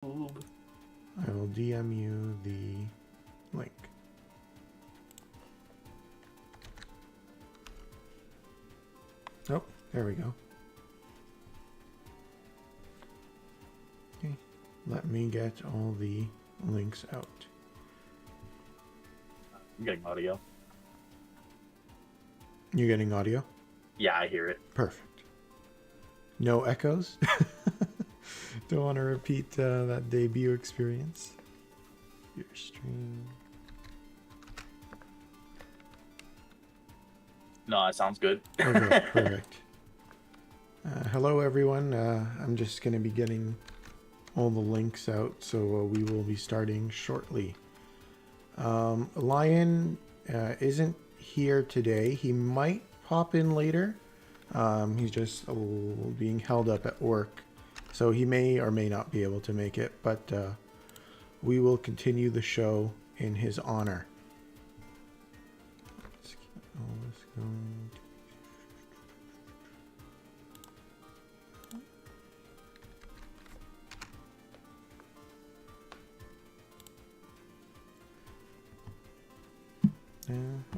I will DM you the link. Oh, there we go. Okay, let me get all the links out. I'm getting audio. You're getting audio? Yeah, I hear it. Perfect. No echoes? Don't want to repeat that debut experience. Your stream. No, it sounds good. Okay, perfect. Hello, everyone. I'm just going to be getting all the links out, so we will be starting shortly. Lion isn't here today. He might pop in later. He's just being held up at work, so he may or may not be able to make it, but we will continue the show in his honor. Let's keep all this going.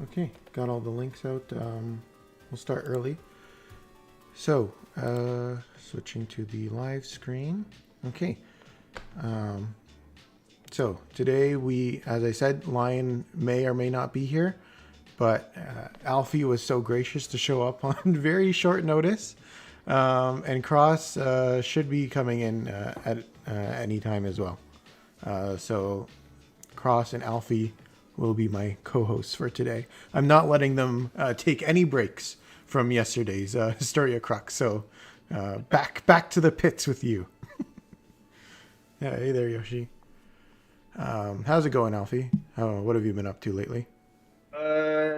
Okay, got all the links out. We'll start early. So, switching to the live screen. Okay. So, today as I said, Lion may or may not be here, but Alfie was so gracious to show up on very short notice. And Cross should be coming in at any time as well. So, Cross and Alfie will be my co-hosts for today. I'm not letting them take any breaks from yesterday's Historia Crux. So back to the pits with you. Yeah, hey there, Yoshi. How's it going, Alfie? What have you been up to lately?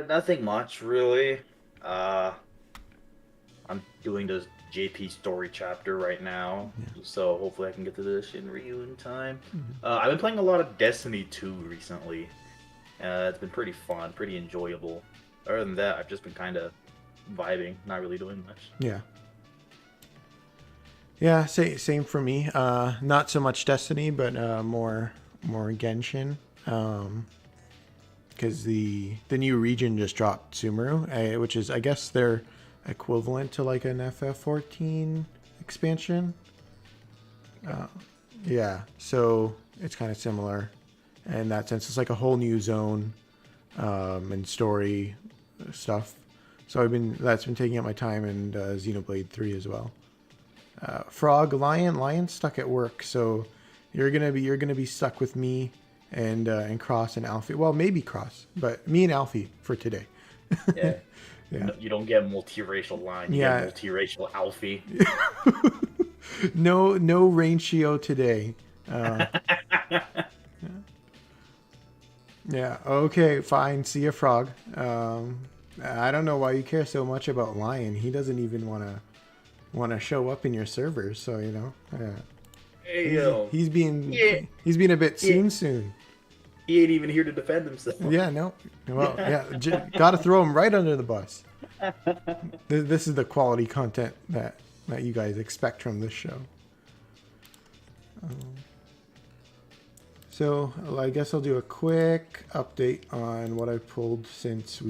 Nothing much really. I'm doing the JP story chapter right now, so hopefully I can get to this in Ryu in time. I've been playing a lot of Destiny 2 recently. It's been pretty fun, pretty enjoyable. Other than that, I've just been kind of vibing, not really doing much. Yeah. Yeah, same for me. Not so much Destiny, but more Genshin. Because the new region just dropped, Sumeru, which is, I guess, their equivalent to like an FF14 expansion. Yeah, so it's kind of similar in that sense. It's like a whole new zone and story stuff. So that's been taking up my time, and Xenoblade 3 as well. Frog, Lion's stuck at work, so you're gonna be stuck with me and Cross and Alfie. Well, maybe Cross, but me and Alfie for today. Yeah. Yeah. You don't get multiracial Lion, you get multiracial Alfie. No ratio today. Yeah. Okay. Fine. See ya, Frog. I don't know why you care so much about Lion. He doesn't even want to show up in your servers. So you know. Hey, he's being a bit soon. He ain't even here to defend himself. Yeah. No. Well. Yeah. Got to throw him right under the bus. This is the quality content that you guys expect from this show. So I guess I'll do a quick update on what I've pulled since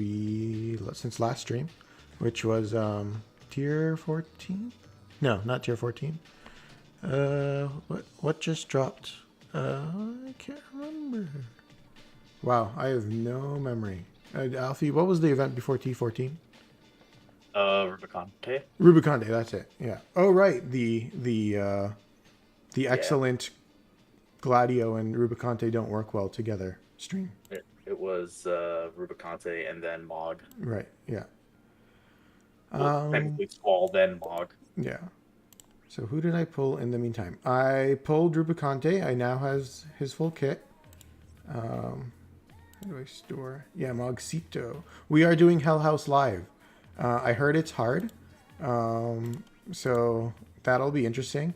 last stream, which was tier 14. No, not tier 14. What just dropped? I can't remember. Wow, I have no memory. Alfie, what was the event before T14? Rubicante. Rubicante, that's it. Yeah. Oh right, the excellent Gladio and Rubicante don't work well together stream. It was Rubicante and then Mog. Right. Yeah. Technically Squall, then Mog. Yeah. So who did I pull in the meantime? I pulled Rubicante. I now has his full kit. How do I store? Yeah, Mogcito. We are doing Hell House Live. I heard it's hard. So that'll be interesting.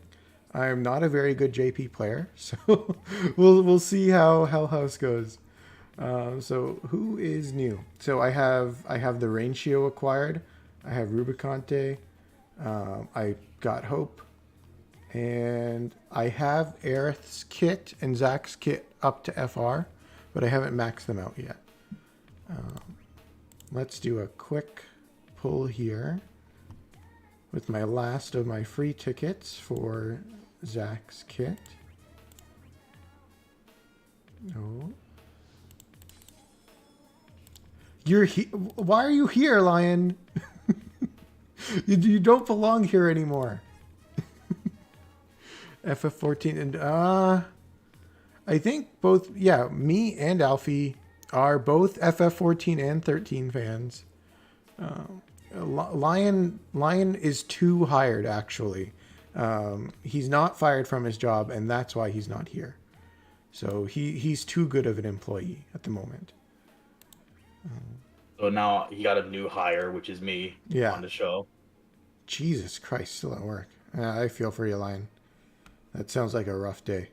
I'm not a very good JP player, so we'll see how Hell House goes. So who is new? So I have the Ratio acquired. I have Rubicante. I got Hope. And I have Aerith's kit and Zach's kit up to FR, but I haven't maxed them out yet. Let's do a quick pull here with my last of my free tickets for Zach's kit. No. Why are you here, Lion? You don't belong here anymore. FF14 and I think both, yeah, me and Alfie are both FF14 and 13 fans. Lion is too hired, actually. He's not fired from his job, and that's why he's not here. So he's too good of an employee at the moment. So now he got a new hire, which is me on the show. Jesus Christ, still at work. I feel for you, Lion. That sounds like a rough day.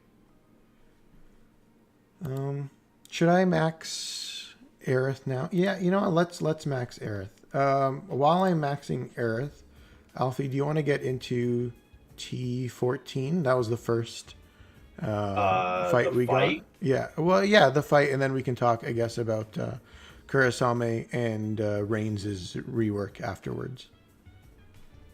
Should I max Aerith now? Yeah, you know what? Let's max Aerith. While I'm maxing Aerith, Alfie, do you want to get into T14? That was the first fight we got. Yeah. Well, yeah, the fight, and then we can talk, I guess, about Kurasame and Reigns' rework afterwards.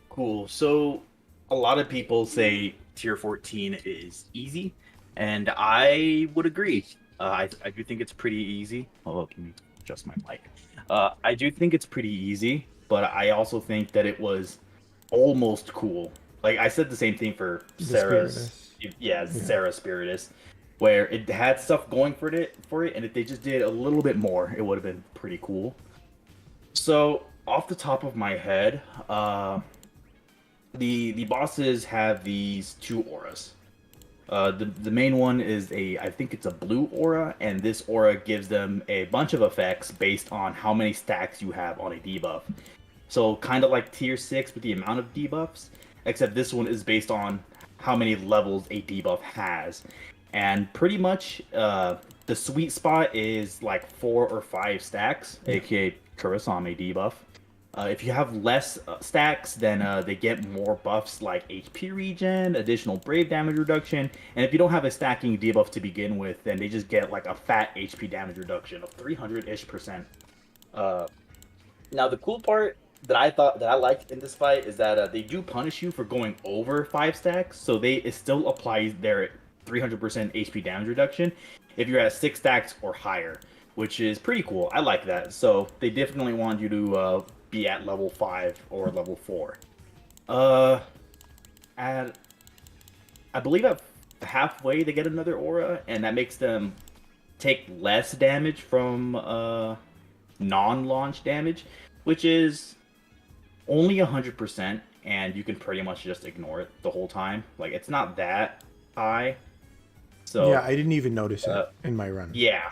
Cool. So a lot of people say tier 14 is easy, and I would agree. I do think it's pretty easy. Oh, let me adjust my mic. I do think it's pretty easy, but I also think that it was almost cool. Like I said the same thing for Sarah's. Sarah Spiritus, where it had stuff going for it, and if they just did a little bit more, it would have been pretty cool. So off the top of my head, the bosses have these two auras. The main one is I think it's a blue aura, and this aura gives them a bunch of effects based on how many stacks you have on a debuff. So kind of like tier 6 with the amount of debuffs, except this one is based on how many levels a debuff has. And pretty much the sweet spot is like 4 or 5 stacks, aka Kurasame debuff. If you have less stacks, then they get more buffs like HP regen, additional brave damage reduction, and if you don't have a stacking debuff to begin with, then they just get like a fat HP damage reduction of 300-ish%. Now the cool part that I liked in this fight is that they do punish you for going over 5 stacks, so it still applies their 300% HP damage reduction if you're at 6 stacks or higher, which is pretty cool. I like that. So they definitely want you to be at level 5 or level 4. I believe at halfway they get another aura, and that makes them take less damage from non-launch damage, which is only 100%, and you can pretty much just ignore it the whole time. Like, it's not that high. So yeah, I didn't even notice it in my run. Yeah.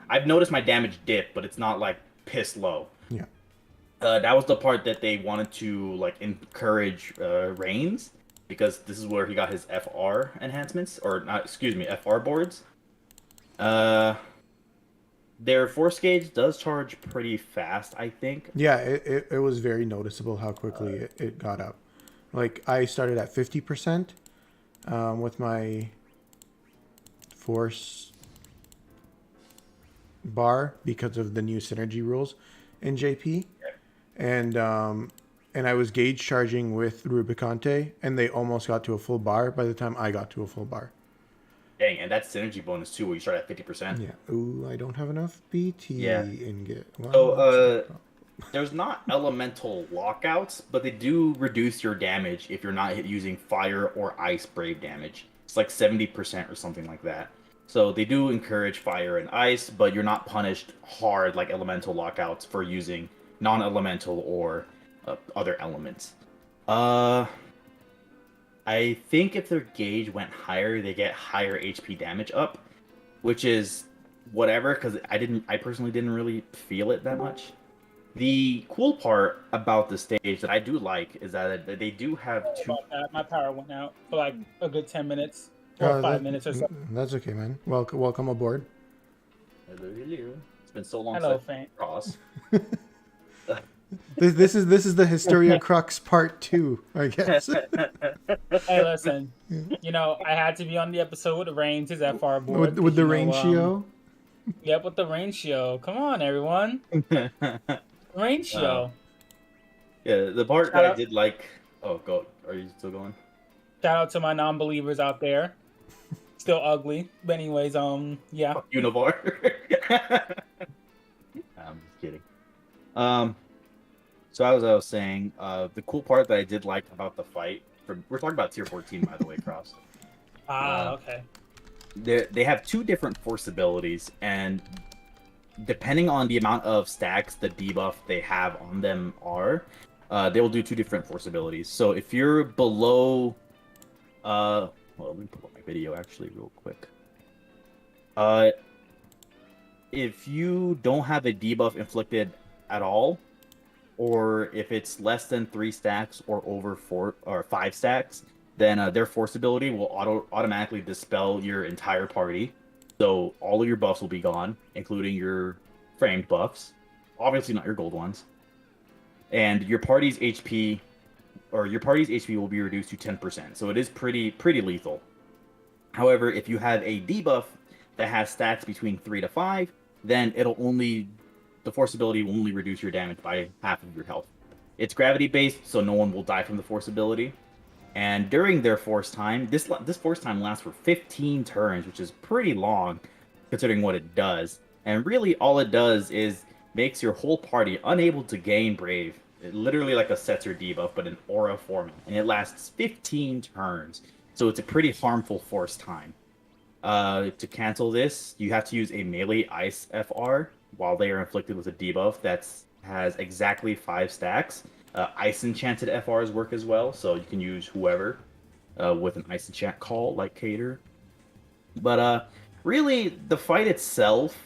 I've noticed my damage dip, but it's not like piss low. Yeah. That was the part that they wanted to like encourage Reigns, because this is where he got his FR enhancements, or not, excuse me, FR boards. Their force gauge does charge pretty fast, I think. Yeah, it was very noticeable how quickly it got up. Like, I started at 50% with my force bar because of the new synergy rules in JP. And I was gauge charging with Rubicante, and they almost got to a full bar by the time I got to a full bar. Dang, and that's synergy bonus too, where you start at 50%. Yeah. Ooh, I don't have enough BT ingot. Well, so, there's not elemental lockouts, but they do reduce your damage if you're not using fire or ice brave damage. It's like 70% or something like that. So they do encourage fire and ice, but you're not punished hard like elemental lockouts for using non-elemental or other elements. I think if their gauge went higher, they get higher HP damage up, which is whatever, because I personally didn't really feel it that much. The cool part about the stage that I do like is that they do have two. My power went out for like a good 10 minutes or 5 minutes or so. That's okay, man. Welcome aboard. It's been so long Hello, since I cross. This is the Hysteria Crux Part 2, I guess. Hey, listen. You know, I had to be on the episode with Rain's his FR board. with the you know, ratio. Yep, with the ratio. Come on, everyone. Ratio. Yeah, the part that I did like. Oh, go. Are you still going? Shout out to my non-believers out there. Still ugly, but anyways, yeah. Univar. I'm just kidding. So as I was saying, the cool part that I did like about the fight. We're talking about tier 14, by the way, Cross. Okay. They have two different force abilities, and depending on the amount of stacks the debuff they have on them are, they will do two different force abilities. So if you're below, well, let me pull up my video actually real quick. If you don't have a debuff inflicted at all, or if it's less than 3 stacks or over 4 or 5 stacks, then their force ability will automatically dispel your entire party. So all of your buffs will be gone, including your framed buffs. Obviously not your gold ones. And your party's HP will be reduced to 10%. So it is pretty lethal. However, if you have a debuff that has stats between 3 to 5, then the force ability will only reduce your damage by half of your health. It's gravity based, so no one will die from the force ability. And during their force time, this force time lasts for 15 turns, which is pretty long considering what it does. And really all it does is makes your whole party unable to gain Brave. Literally like a Setzer debuff, but in aura format. And it lasts 15 turns. So it's a pretty harmful force time. To cancel this, you have to use a melee ice FR while they are inflicted with a debuff that has exactly 5 stacks. Ice enchanted FRs work as well, so you can use whoever with an ice enchant call like Cater. But really, the fight itself,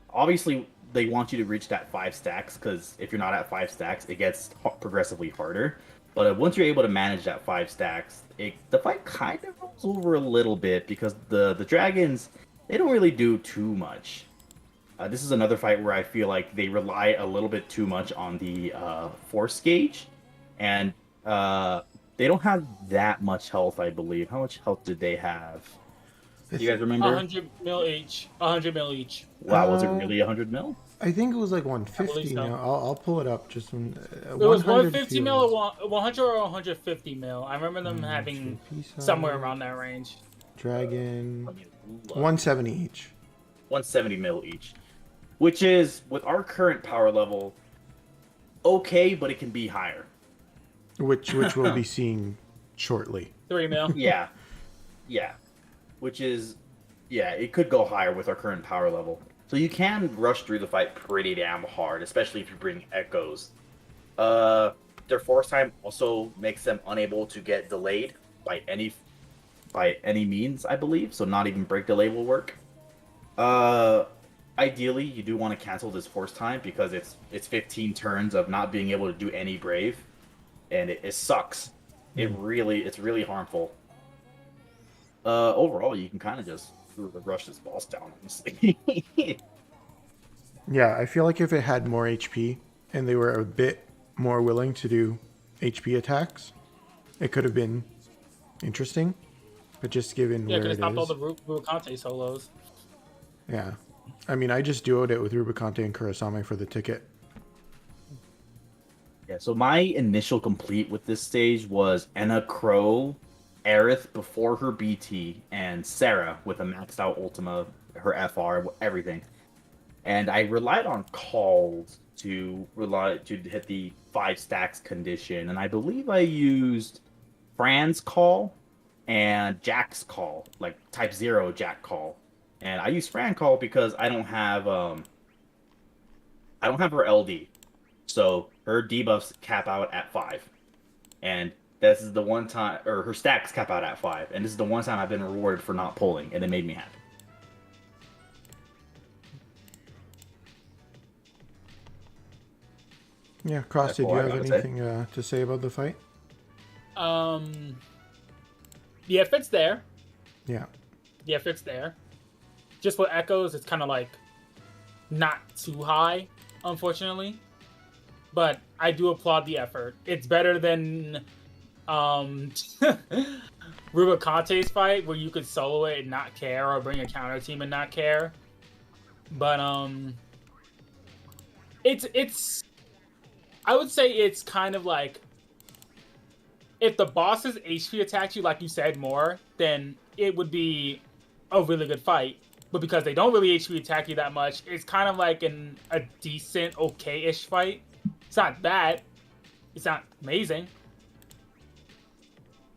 obviously they want you to reach that 5 stacks, because if you're not at 5 stacks, it gets progressively harder. But once you're able to manage that 5 stacks, the fight kind of rolls over a little bit, because the dragons, they don't really do too much. This is another fight where I feel like they rely a little bit too much on the force gauge, and they don't have that much health, I believe. How much health did they have? Do you guys remember? 100 mil each. 100 mil each. Wow, was it really 100 mil? I think it was like 150 so. now. I'll pull it up just when. It was 150 mil or 100 or 150 mil. I remember them having somewhere around that range. Dragon, 170 each. 170 mil each. Which is, with our current power level, okay, but it can be higher. Which we'll be seeing shortly. 3 mil. Yeah. Which is, it could go higher with our current power level. So you can rush through the fight pretty damn hard, especially if you bring echoes. Their force time also makes them unable to get delayed by any means, I believe. So not even break delay will work. Ideally, you do want to cancel this force time, because it's 15 turns of not being able to do any Brave, and it sucks. It's really harmful. Overall, you can kind of just rush this boss down, honestly. Yeah, I feel like if it had more HP and they were a bit more willing to do HP attacks, it could have been interesting. But just given where it is, stopped all the Rubicante solos. Yeah. I mean, I just duoed it with Rubicante and Kurasame for the ticket. Yeah, so my initial complete with this stage was Enna Crow, Aerith before her BT, and Sarah with a maxed out Ultima, her FR, everything. And I relied on calls to hit the 5 stacks condition, and I believe I used Fran's call and Jack's call, like type 0 Jack call. And I use Fran call because I don't have her LD, so her debuffs cap out at 5, and this is the one time, or her stacks cap out at 5, and this is the one time I've been rewarded for not pulling, and it made me happy. Yeah, Cross, did you have anything to say about the fight? The effort's there. Yeah. The effort's there. Just with echoes, it's kind of like not too high, unfortunately. but I do applaud the effort. It's better than Rubiconte's fight, where you could solo it and not care, or bring a counter team and not care. But it's I would say it's kind of like, if the bosses HP attack you, like you said, more, then it would be a really good fight. But because they don't really HP attack you that much, it's kind of like a decent, okay-ish fight. It's not bad. It's not amazing.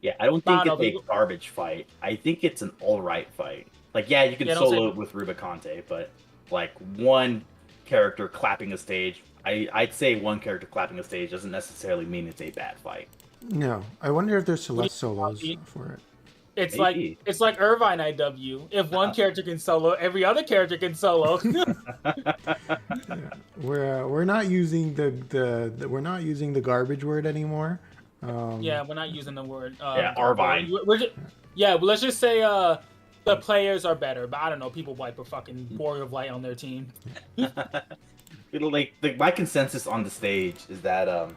Yeah, I don't think it's a garbage fight. I think it's an alright fight. Like, yeah, you can solo it with Rubiconte, but like one character clapping a stage, I'd say one character clapping a stage doesn't necessarily mean it's a bad fight. No, I wonder if there's Celeste solos for it. It's maybe. It's like Irvine IW. If one character can solo, every other character can solo. Yeah. We're not using the garbage word anymore. Yeah, we're not using the word. Irvine. But let's just say the players are better. But I don't know. People wipe a fucking Warrior of Light on their team. My consensus on the stage is that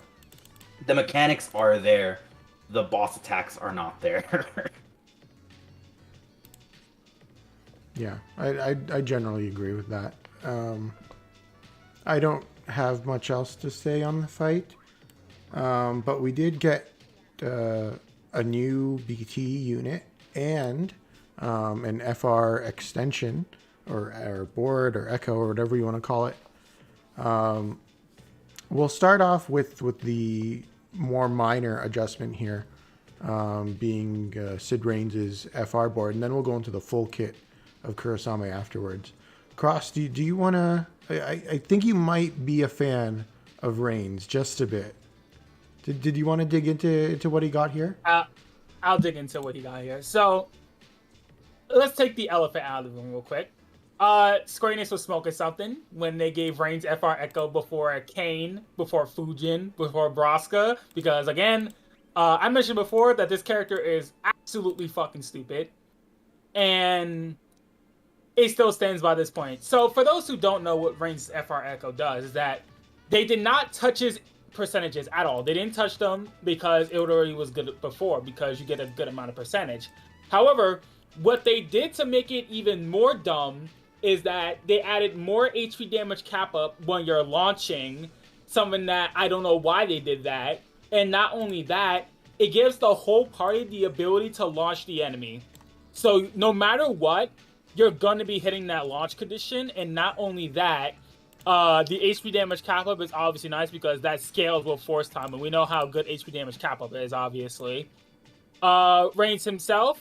the mechanics are there, the boss attacks are not there. Yeah, I generally agree with that. I don't have much else to say on the fight, but we did get a new BT unit and an FR extension, or board, or echo, or whatever you want to call it. We'll start off with the more minor adjustment here, being Sid Reigns' FR board, and then we'll go into the full kit of Kurasame afterwards. Cross, do you want to... I think you might be a fan of Reigns, just a bit. Did you want to dig into what he got here? I'll dig into what he got here. So, let's take the elephant out of the room real quick. Square Enix was smoking something when they gave Reigns FR Echo before Kane, before Fujin, before Braska, because again, I mentioned before that this character is absolutely fucking stupid, and it still stands by this point. So for those who don't know what Reigns FR Echo does, is that they did not touch his percentages at all. They didn't touch them because it already was good before, because you get a good amount of percentage. However, what they did to make it even more dumb is that they added more HP damage cap up when you're launching, something that I don't know why they did that. And not only that, it gives the whole party the ability to launch the enemy. So no matter what, you're going to be hitting that launch condition. And not only that, the HP damage cap up is obviously nice because that scales with force time. And we know how good HP damage cap up is, obviously. Reigns himself,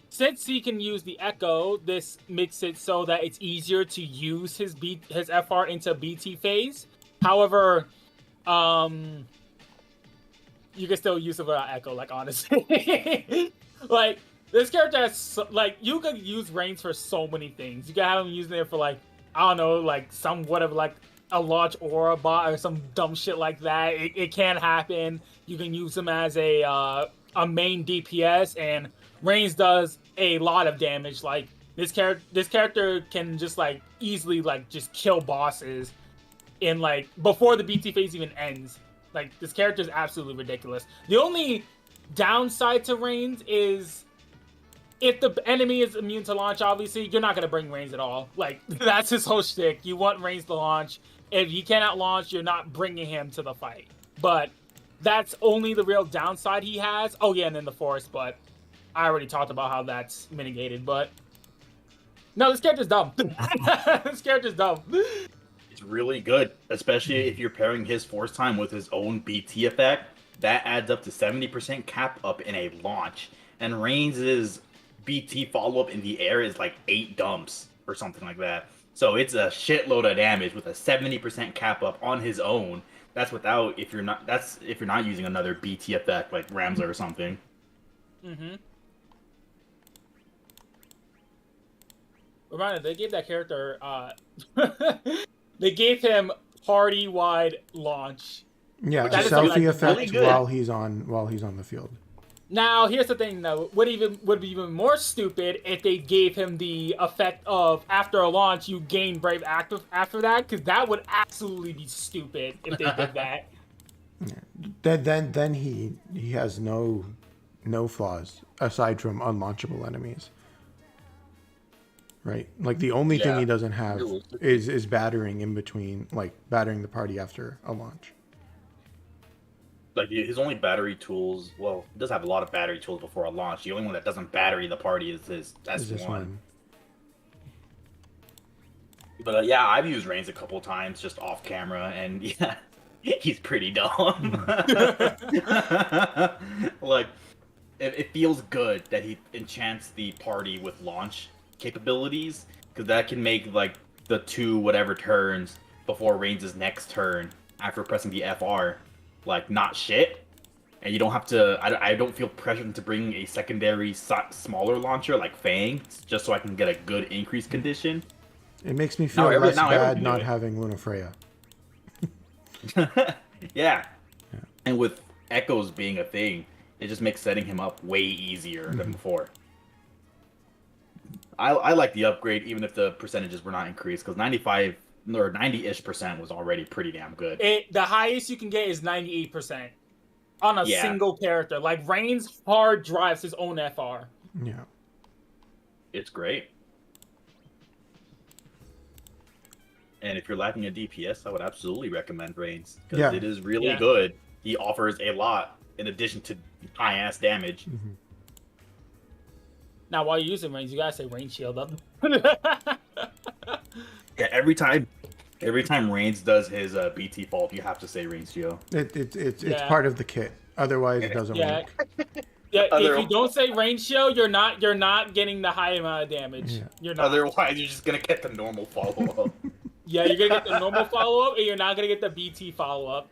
since he can use the Echo, this makes it so that it's easier to use his FR into BT phase. However, you can still use it without Echo, like, honestly. Like, this character has, like, you could use Reigns for so many things. You can have him using it for, like, I don't know, like, like, a launch aura bot or some dumb shit like that. It can happen. You can use him as a main DPS, and Reigns does a lot of damage. Like, this character can just, like, easily, like, just kill bosses in, like, before the BT phase even ends. Like, this character is absolutely ridiculous. The only downside to Reigns is if the enemy is immune to launch, obviously, you're not going to bring Reigns at all. Like, that's his whole shtick. You want Reigns to launch. If he cannot launch, you're not bringing him to the fight. But that's only the real downside he has. Oh, yeah, and then the Force, but I already talked about how that's mitigated. But no, this character's dumb. This character's dumb. It's really good, especially if you're pairing his force time with his own BT effect. That adds up to 70% cap up in a launch. And Reigns' BT follow-up in the air is like 8 dumps or something like that. So it's a shitload of damage with a 70% cap up on his own. That's without if you're not using another BT effect like Ramza or something. Mm-hmm. Reminder, they gave that character they gave him party-wide launch. Yeah, a selfie effect really while he's on the field. Now, here's the thing, though. Would be even more stupid if they gave him the effect of after a launch you gain Brave Active after that, because that would absolutely be stupid if they did that. Then he has no flaws aside from unlaunchable enemies. Right? Like the only thing he doesn't have is battering in between, like battering the party after a launch. Like his only battery tools, well, he does have a lot of battery tools before a launch. The only one that doesn't battery the party is his S1. But yeah, I've used Reigns a couple times just off camera, and yeah, he's pretty dumb. Like, it feels good that he enchants the party with launch capabilities, because that can make like the 2 whatever turns before Reigns' next turn after pressing the FR like not shit, and you don't have to. I don't feel pressured to bring a secondary smaller launcher like Fang just so I can get a good increase condition. It makes me feel less bad not having Luna Freya. Yeah, and with echoes being a thing, it just makes setting him up way easier than before. I like the upgrade even if the percentages were not increased, because 95 or 90-ish% was already pretty damn good. The highest you can get is 98% on a single character. Like Reigns hard drives his own FR. Yeah, it's great. And if you're lacking a DPS, I would absolutely recommend Reigns, because it is really good. He offers a lot in addition to high ass damage. Now, while you're using Reigns, you gotta say Reigns shield up. Yeah, every time Reigns does his BT fault, you have to say Reigns shield. It's part of the kit. Otherwise, it doesn't work. Yeah, if you don't say Reigns shield, you're not getting the high amount of damage. Yeah. You're not. Otherwise, you're just gonna get the normal follow up. Yeah, you're gonna get the normal follow up, and you're not gonna get the BT follow up.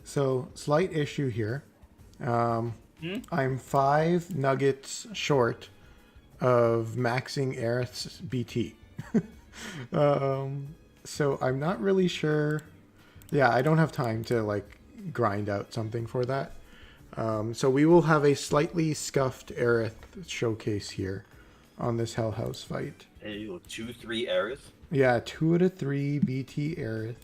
So, slight issue here. I'm 5 nuggets short of maxing Aerith's BT. So I'm not really sure. Yeah, I don't have time to like grind out something for that. So we will have a slightly scuffed Aerith showcase here on this Hell House fight. Hey, 2-3 Aerith? Yeah, 2 out of 3 BT Aerith.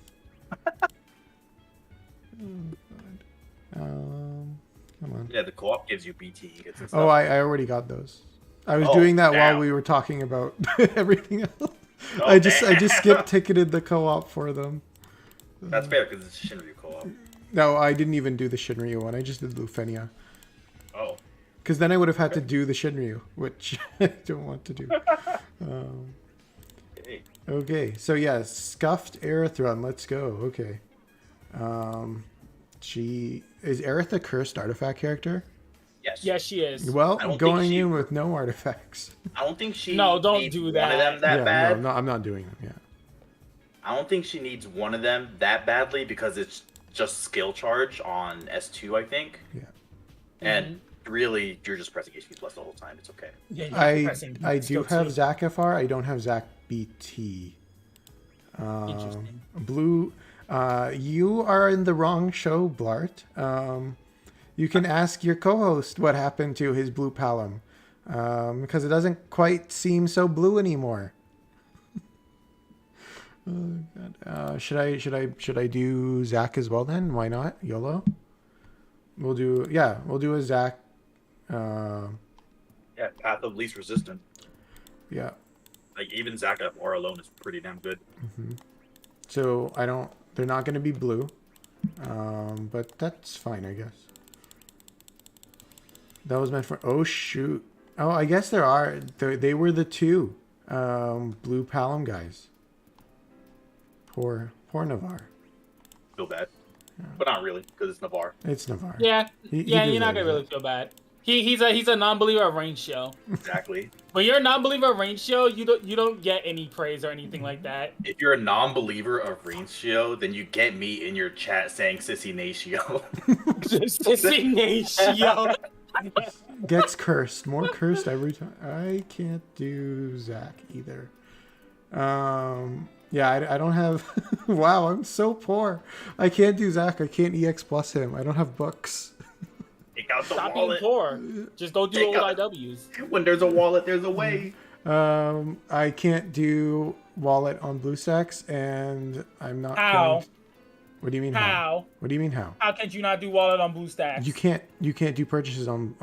Come on. Yeah, the co-op gives you BT. Oh, I already got those. I was doing that while we were talking about everything else. I just skip ticketed the co-op for them. That's fair because it's Shinryu co-op. No, I didn't even do the Shinryu one. I just did Lufenia. Oh. Because then I would have had to do the Shinryu, which I don't want to do. Okay, so yeah, scuffed Aerith run. Let's go. Okay. Is Aerith a cursed artifact character? Yes. Yes, she is. Well, going in with no artifacts. I don't think she. No, don't do that. One of them that bad. No, I'm not doing them. Yeah. I don't think she needs one of them that badly because it's just skill charge on S2, I think. Yeah. And really, you're just pressing HP plus the whole time. It's okay. Yeah, I do have Zac FR. I don't have Zac BT. Interesting. Blue. You are in the wrong show, Blart. You can ask your co-host what happened to his blue Palom, because it doesn't quite seem so blue anymore. Oh, God. Should I do Zac as well then? Why not? YOLO. We'll do a Zac. Yeah, Path of Least Resistance. Yeah. Like even Zac FR alone is pretty damn good. So they're not going to be blue, but that's fine, I guess. That was meant for. Oh shoot! Oh, I guess there are. They were the 2 blue Palom guys. Poor Navarre. Feel bad, but not really because it's Navarre. It's Navarre. Yeah, you're not gonna really feel bad. He's a non-believer of Range Show. Exactly. When you're a non-believer of Range Show, you don't get any praise or anything like that. If you're a non-believer of Ratio, then you get me in your chat saying Sissy Natio. Sissy Natio. Gets cursed. More cursed every time. I can't do Zac either. Yeah, I don't have. Wow, I'm so poor. I can't do Zach. I can't EX plus him. I don't have books. Take out the Stop being wallet. poor. Just go do Take old out- IWs. When there's a wallet, there's a way. I can't do wallet on BlueStacks, and I'm not. How? Going to... What do you mean how? What do you mean how? How can you not do wallet on BlueStacks? You can't do purchases on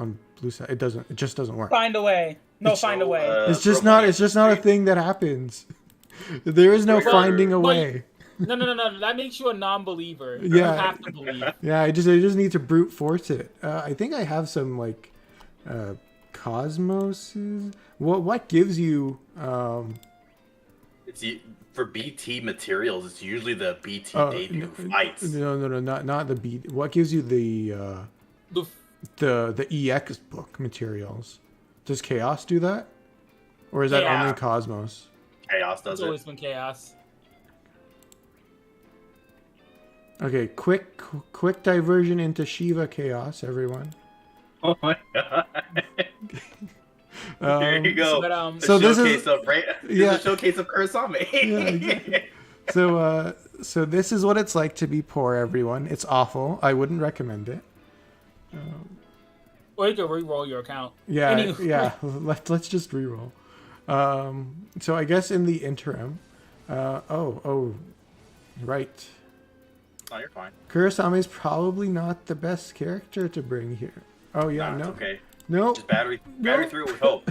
BlueStacks. It just doesn't work. Find a way. No, find a way. It's just not a thing that happens. There is no finding a way. No. That makes you a non-believer. Yeah. You have to believe. Yeah, I just need to brute force it. I think I have some like Cosmoses. What gives you? It's for BT materials. It's usually the BT debut fights. No, not the B. What gives you the EX book materials? Does Chaos do that, or is that only Cosmos? Chaos does It's always been Chaos. Okay, quick diversion into Shiva Chaos, everyone. Oh my god! There you go. But, So this is a showcase of Kurasame. So this is what it's like to be poor, everyone. It's awful. I wouldn't recommend it. Or you can re-roll your account. Yeah, Anyway. yeah. Let's just re-roll. So I guess in the interim, right. Oh, you're fine. Kurasame is probably not the best character to bring here. Oh yeah, Nah, no. it's okay. No. Just battery through it with hope.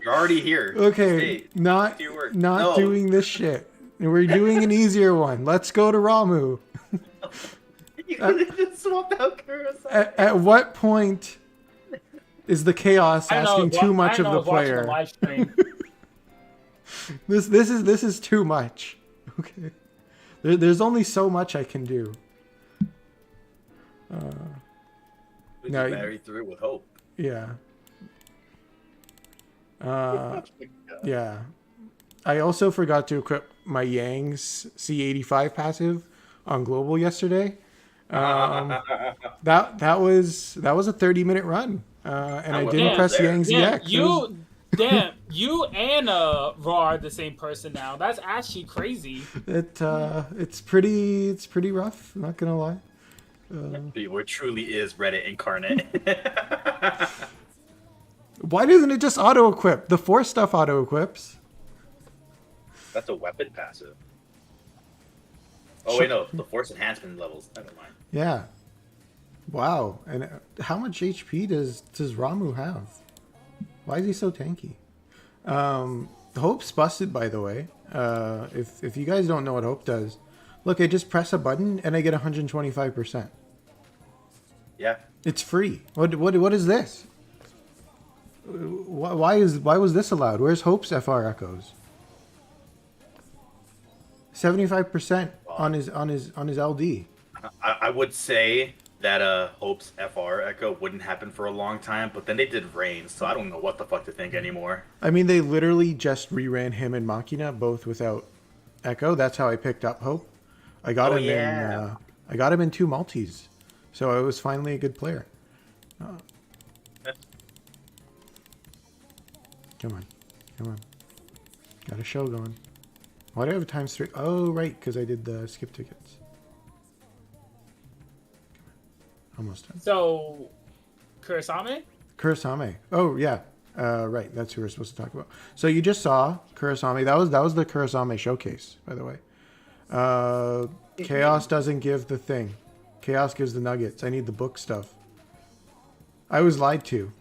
You're already here. Okay, Stay. not Do work. not No. doing this shit. We're doing an easier one. Let's go to Ramu. You could have just swapped out Kurasame. At what point is the chaos I know, asking too much I of know, the I was watching player? live stream. This is too much. Okay, there's only so much I can do. We No, just battery through it with hope. Yeah. Yeah. I also forgot to equip my Yang's C85 passive on global yesterday. That was a 30-minute run, and I didn't press Yang's EX. You and Raw are the same person now. That's actually crazy. It's pretty rough. I'm not gonna lie. Where truly is Reddit incarnate. Why doesn't it just auto equip? The Force stuff auto equips. That's a weapon passive. Oh wait, no, the force enhancement levels. Never mind. Yeah. Wow. And how much HP does Ramu have? Why is he so tanky? Hope's busted, by the way. If you guys don't know what Hope does, look, I just press a button and I get 125%. Yeah. It's free. What is this? Why was this allowed? Where's Hope's FR echoes? 75% on his LD. I would say that Hope's FR echo wouldn't happen for a long time, but then they did Rain, so I don't know what the fuck to think anymore. I mean, they literally just reran him and Machina both without echo. That's how I picked up Hope. I got him in. I got him in 2 multis, so I was finally a good player. Come on. Got a show going. Why do I have ×3? Oh, right, because I did the skip tickets. Almost done. So, Kurasame. Oh, yeah. Right, that's who we're supposed to talk about. So you just saw Kurasame. That was the Kurasame showcase, by the way. Chaos doesn't give the thing. Chaos gives the nuggets. I need the book stuff. I was lied to.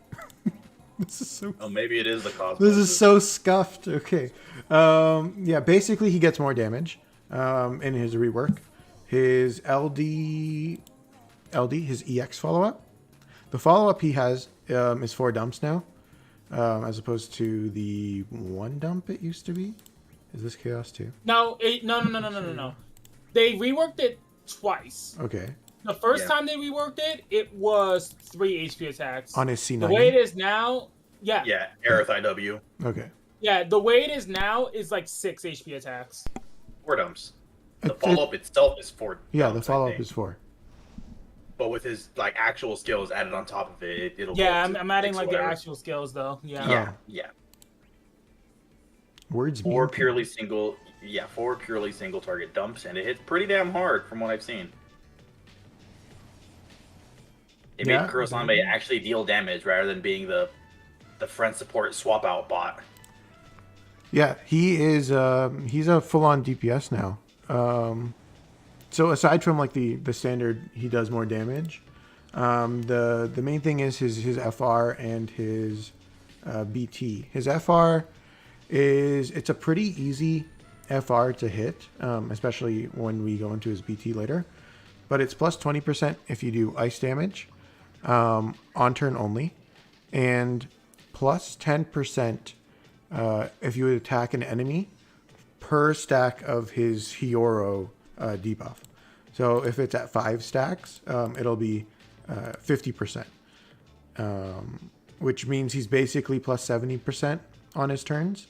This is so... Oh, maybe it is the Cosmos. This is so scuffed. Okay. Yeah, basically he gets more damage in his rework. His LD, his EX follow-up. The follow-up he has is 4 dumps now, as opposed to the 1 dump it used to be. Is this Chaos too? No. They reworked it twice. Okay. The first time they reworked it, it was 3 HP attacks. On his C90? The way it is now, yeah. Yeah, Aerith IW. Okay. Yeah, the way it is now is like 6 HP attacks. 4 dumps. The follow-up itself is 4 Yeah, dumps, the follow-up is 4. But with his like actual skills added on top of it, it'll. Yeah, go to I'm adding 6 like the whatever. actual skills though. Yeah. Yeah, yeah. Words mean 4 things. purely single, yeah, 4 purely single target dumps, and it hits pretty damn hard from what I've seen. It made Yeah. Kurasame actually deal damage rather than being the friend support swap out bot. Yeah, he is. He's a full-on DPS now. So aside from like the standard, he does more damage. The main thing is his FR and his BT. His FR it's a pretty easy FR to hit, especially when we go into his BT later. But it's plus 20% if you do ice damage on turn only, and plus 10% if you attack an enemy per stack of his Hiyoro debuff. So if it's at 5 stacks, it'll be 50%, which means he's basically plus 70% on his turns.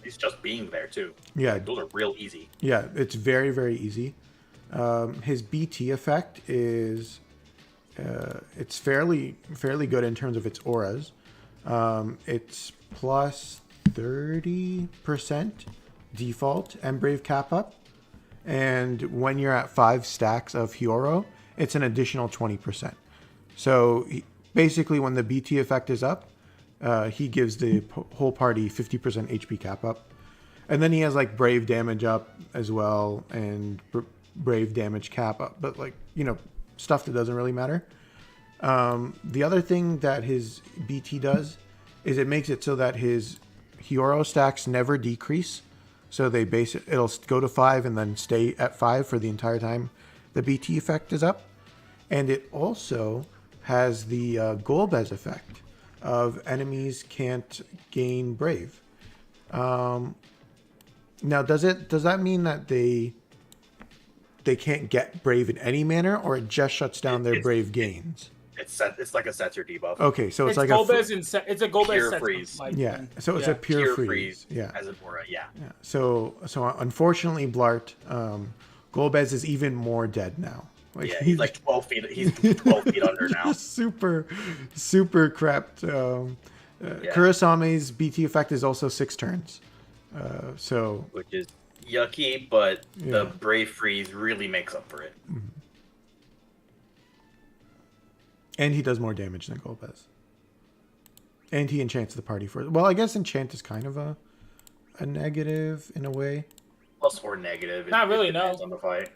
He's just being there too. Yeah, Those are real easy. yeah, it's very, very easy. His BT effect is it's fairly good in terms of its auras. It's plus 30% default and Brave Cap up. And when you're at 5 stacks of Hiyoro, it's an additional 20%. So basically when the BT effect is up, he gives the whole party 50% HP cap up. And then he has like Brave damage up as well and Brave damage cap up. But like, you know, stuff that doesn't really matter. The other thing that his BT does is it makes it so that his Hiyoro stacks never decrease. So they it'll go to 5 and then stay at 5 for the entire time the BT effect is up. And it also has the Golbez effect of enemies can't gain Brave. Now, does that mean that they can't get Brave in any manner, or it just shuts down their Brave gains? It's like a Setzer debuff. Okay, so it's like Golbez it's a Golbez pure set freeze. yeah. So it's a pure freeze. Yeah. As an aura, yeah. Yeah. So unfortunately, Blart, Golbez is even more dead now. Like, Yeah, he's like 12 feet. He's 12 feet under now. just super crept. Kurasame's BT effect is also 6 turns. So Which is yucky, but Yeah. the Brave Freeze really makes up for it. and he does more damage than Golbez. And he enchants the party for well, I guess enchant is kind of a negative in a way. Plus or negative. Not really, it depends no. on the fight.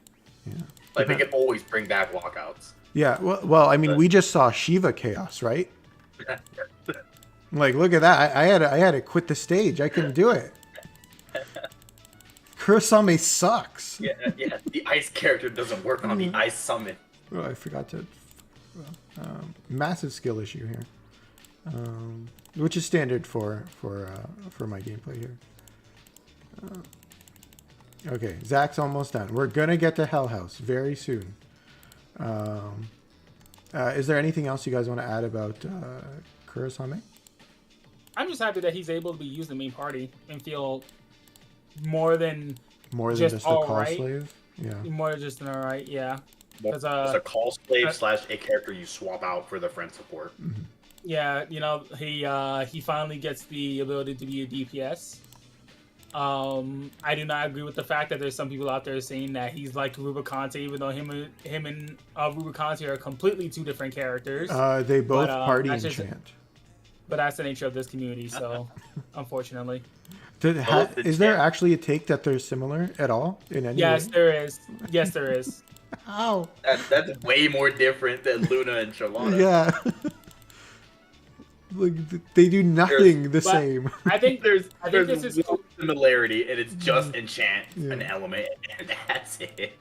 Yeah. Like they can always bring back walkouts. Yeah. Well, I mean, we just saw Shiva Chaos, right? Like, look at that. I had to quit the stage. I couldn't do it. Kurasame sucks. Yeah. The ice character doesn't work on the ice summon. Oh, I forgot to. Massive skill issue here, which is standard for my gameplay here. Okay, Zach's almost done. We're gonna get to Hell House very soon. Is there anything else you guys want to add about Kurasame? I'm just happy that he's able to be used in the main party and feel more than Just a call alright. slave? Yeah. More than just an alright, yeah. It's Because a call slave slash a character you swap out for the friend support. yeah, you know, he finally gets the ability to be a DPS. I do not agree with the fact that there's some people out there saying that he's like Rubicante, even though him and Rubicante are completely 2 different characters. They both But, party that's just- enchant. But that's the nature of this community, so unfortunately. Is there actually a take that they're similar at all in any Yes, way? there is. Yes, there is. How? That's way more different than Luna and Shalana. Yeah. Like, they do nothing the same. I think There's this is no similarity, and it's just enchant Yeah. an element, and that's it.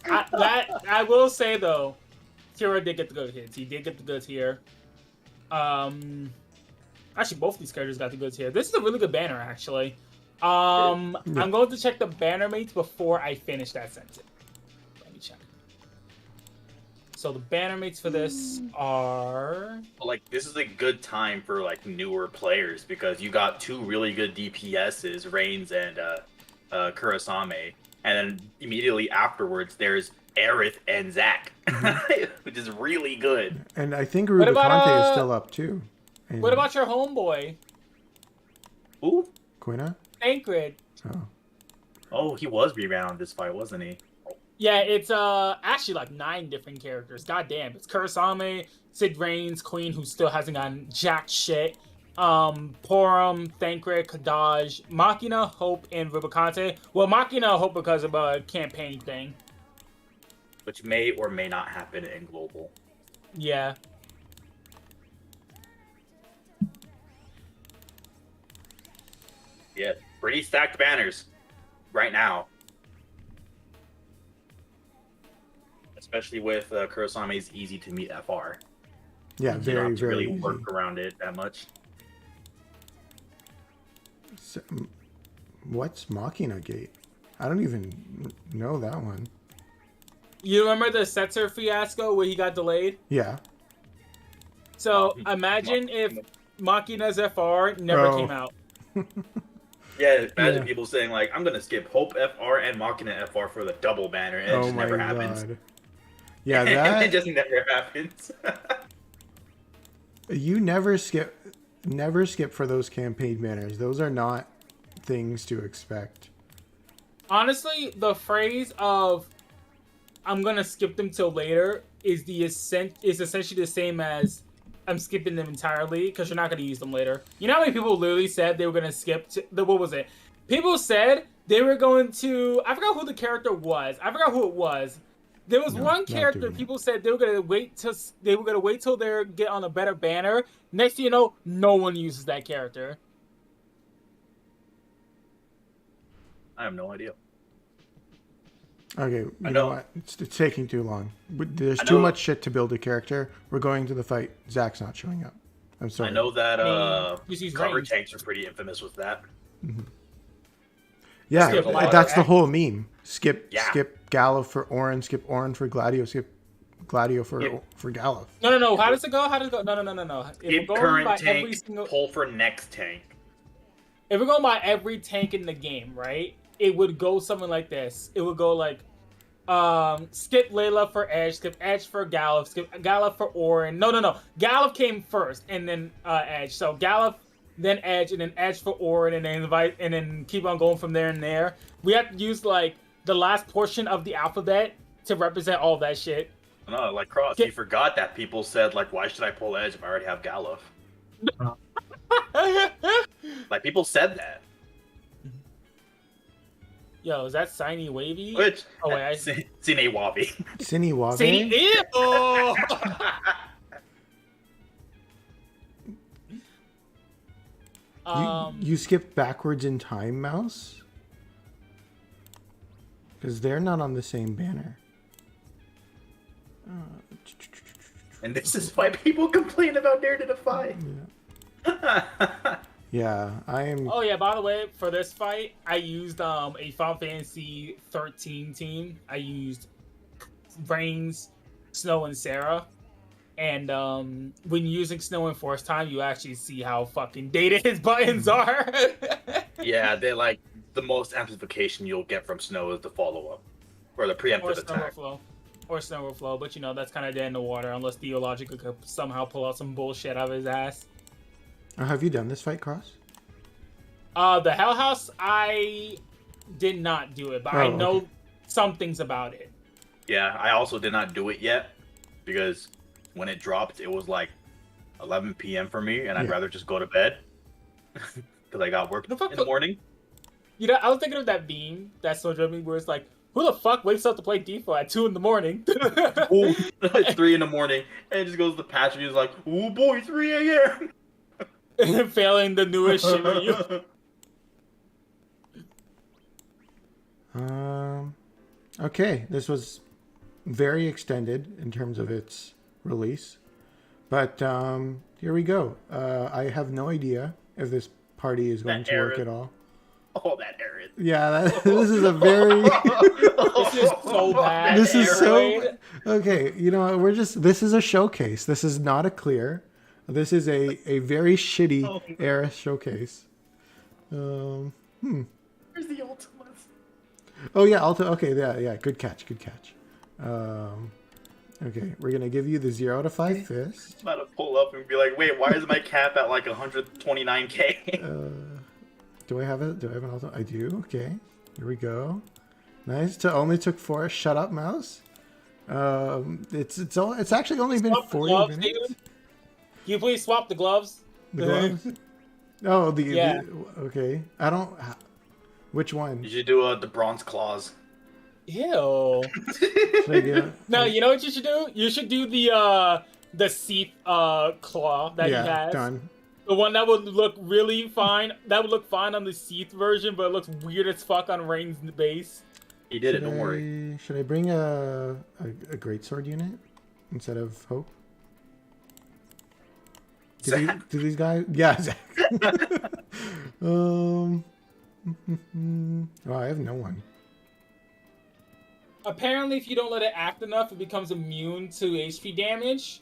I will say though, Kira did get the good hits. He did get the goods here. Actually, both these characters got the goods here. This is a really good banner, actually. I'm going to check the banner mates before I finish that sentence. Let me check. So the banner mates for this are Like, this is a good time for like newer players because you got 2 really good DPSs, Reigns and Kurasame, and then immediately afterwards there's Aerith and Zac, which is really good. And I think What about, Rubicante is still up too. And what about your homeboy? Who? Quina? Tancred. Oh. Oh, he was reran on this fight, wasn't he? Yeah, it's actually like 9 different characters. God damn, it's Kurasame, Sid Reigns, Queen, who still hasn't gotten jack shit. Porum, Thancred, Kadaj, Machina, Hope, and Rubicante. Well, Machina, Hope because of a campaign thing. Which may or may not happen in global. Yeah. Yeah, pretty stacked banners right now. Especially with Kurosame's easy to meet FR. Yeah, You don't very, have to very really easy. work around it that much. So, what's Machina Gate? I don't even know that one. You remember the Setzer fiasco where he got delayed? Yeah. So imagine if Machina's FR never came out. Yeah, imagine people saying like, "I'm gonna skip Hope FR and Machina FR for the double banner," and it just never happens. Yeah, that it just never happens. you never skip for those campaign banners. Those are not things to expect. Honestly, the phrase of "I'm gonna skip them till later" is essentially the same as "I'm skipping them entirely" because you're not gonna use them later. You know how many people literally said they were gonna skip what was it? People said they were going to. I forgot who the character was. I forgot who it was. There was one character people said they were gonna wait till they get on a better banner. Next thing you know, no one uses that character. I have no idea. Okay, you know what? It's taking too long. There's too much shit to build a character. We're going to the fight. Zach's not showing up. I'm sorry. I know that cover Reigns. tanks are pretty infamous with that. Mm-hmm. Yeah, Skip that's the whole meme. Skip Yeah. Gallo for Orin, skip Orin for Gladio, skip Gladio for Gallo. No. How does it go? No. Skip current tank, pull for next tank. If we're going by every tank in the game, right? It would go something like this. It would go like, skip Layla for Edge, skip Edge for Gallup, skip Gallup for Orin. No. Gallup came first, and then Edge. So Gallup, then Edge, and then Edge for Orin, and then keep on going from there and there. We have to use like the last portion of the alphabet to represent all that shit. No, like Cross, you forgot that people said like, why should I pull Edge if I already have Gallup? Like people said that. Yo, is that Siny Wavy? Which? Oh wait, Cine Wabi. Cine Wabi? You skipped backwards in time, Mouse? Because they're not on the same banner. And this is why people complain about Dare to Defy. Yeah. Yeah, I am. Oh yeah, by the way, for this fight, I used a Final Fantasy 13 team. I used Reigns, Snow, and Sarah. And when using Snow and Force time, you actually see how fucking dated his buttons are. Yeah, they're like the most amplification you'll get from Snow is the follow-up. Or the preemptive attack. Or Snow Overflow, but you know, that's kind of dead in the water unless Theologica could somehow pull out some bullshit out of his ass. Have you done this fight, Cross? The Hell House, I did not do it, but I know some things about it. Yeah, I also did not do it yet because when it dropped, it was like 11 p.m. for me, and I'd rather just go to bed because I got work in the morning. You know, I was thinking of that meme that Sojourn me where it's like, who the fuck wakes up to play Default at 2 in the morning? It's 3 in the morning, and it just goes to the patch, and he's like, "Oh boy, 3 a.m." And failing the newest shit with you. Okay, this was very extended in terms of its release, but here we go. I have no idea if this party is going to work at all. Oh, that Aaron. Yeah, this is a very. This is so bad. This is so. Okay, you know what? This is a showcase. This is not a clear. This is a very shitty Aerith showcase. Where's the Ultimas? Oh yeah, Okay, yeah. Good catch. Okay, we're gonna give you the 0 to 5 fist. I'm about to pull up and be like, wait, why is my cap at like 129k? Do I have it? Do I have an ultimate? I do. Okay. Here we go. Nice. Only took 4. Shut up, mouse. It's actually only been Swap the 40 gloves, minutes. David? Can you please swap the gloves? The gloves? Oh, Yeah. Okay. I don't. Which one? You should do the bronze claws. Ew. Should I do? No, you know what you should do? You should do the Seath claw that he Yeah, has. done. The one that would look really fine. That would look fine on the Seath version, but it looks weird as fuck on Rain's base. He did it. Don't worry. Should I bring a greatsword unit instead of Hope? Do these guys? Yeah, Zach. Oh, I have no one. Apparently, if you don't let it act enough, it becomes immune to HP damage.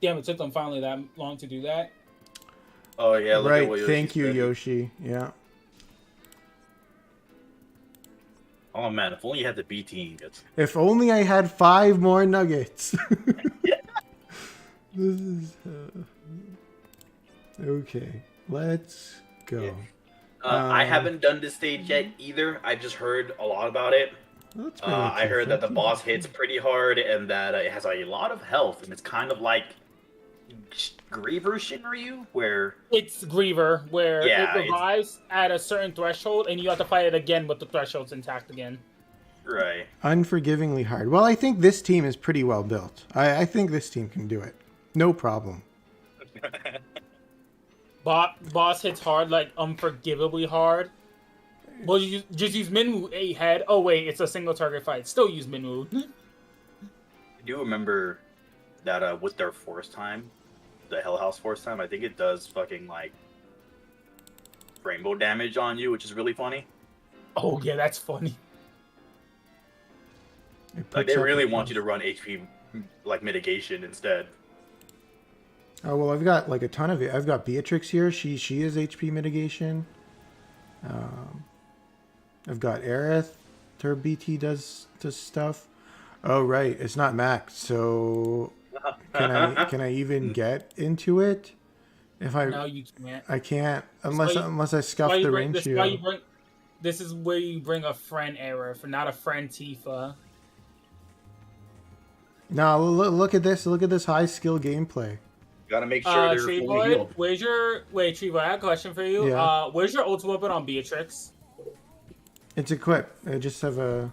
Damn, it took them finally that long to do that. Oh yeah, look Right. at what Yoshi Thank you, said. Yoshi. Yeah. Oh man, if only you had the BT ingots. If only I had 5 more nuggets. This is okay. Let's go. Yeah. I haven't done this stage yet either. I just heard a lot about it. That's pretty I heard that the different. boss hits pretty hard and that it has a lot of health, and it's kind of like Griever Shinryu, where It's Griever, where Yeah, it revives at a certain threshold, and you have to fight it again with the thresholds intact again. right. Unforgivingly hard. Well, I think this team is pretty well built. I think this team can do it. No problem. Boss hits hard, like unforgivably hard. Well, you just use Minwoo 8 head. Oh wait, it's a single target fight. Still use Minwoo. I do remember that with their force time, the Hell House force time, I think it does fucking like rainbow damage on you, which is really funny. Oh yeah, that's funny. It Like puts they up really with want us. you to run HP like mitigation instead. Oh well, I've got like a ton of it. I've got Beatrix here. She is HP mitigation. I've got Aerith. Her BT does stuff. Oh right, it's not max. So can I even get into it? If I No, you can't. I can't unless I scuff Why you the bring- rain this is why you shield. bring- This is where you bring a friend error for not a friend Tifa. Now look at this. Look at this high skill gameplay. Gotta make sure they're fully healed. TreeVoid, TreeVoid, I have a question for you. Yeah. Where's your ult weapon on Beatrix? It's equipped. I just have a.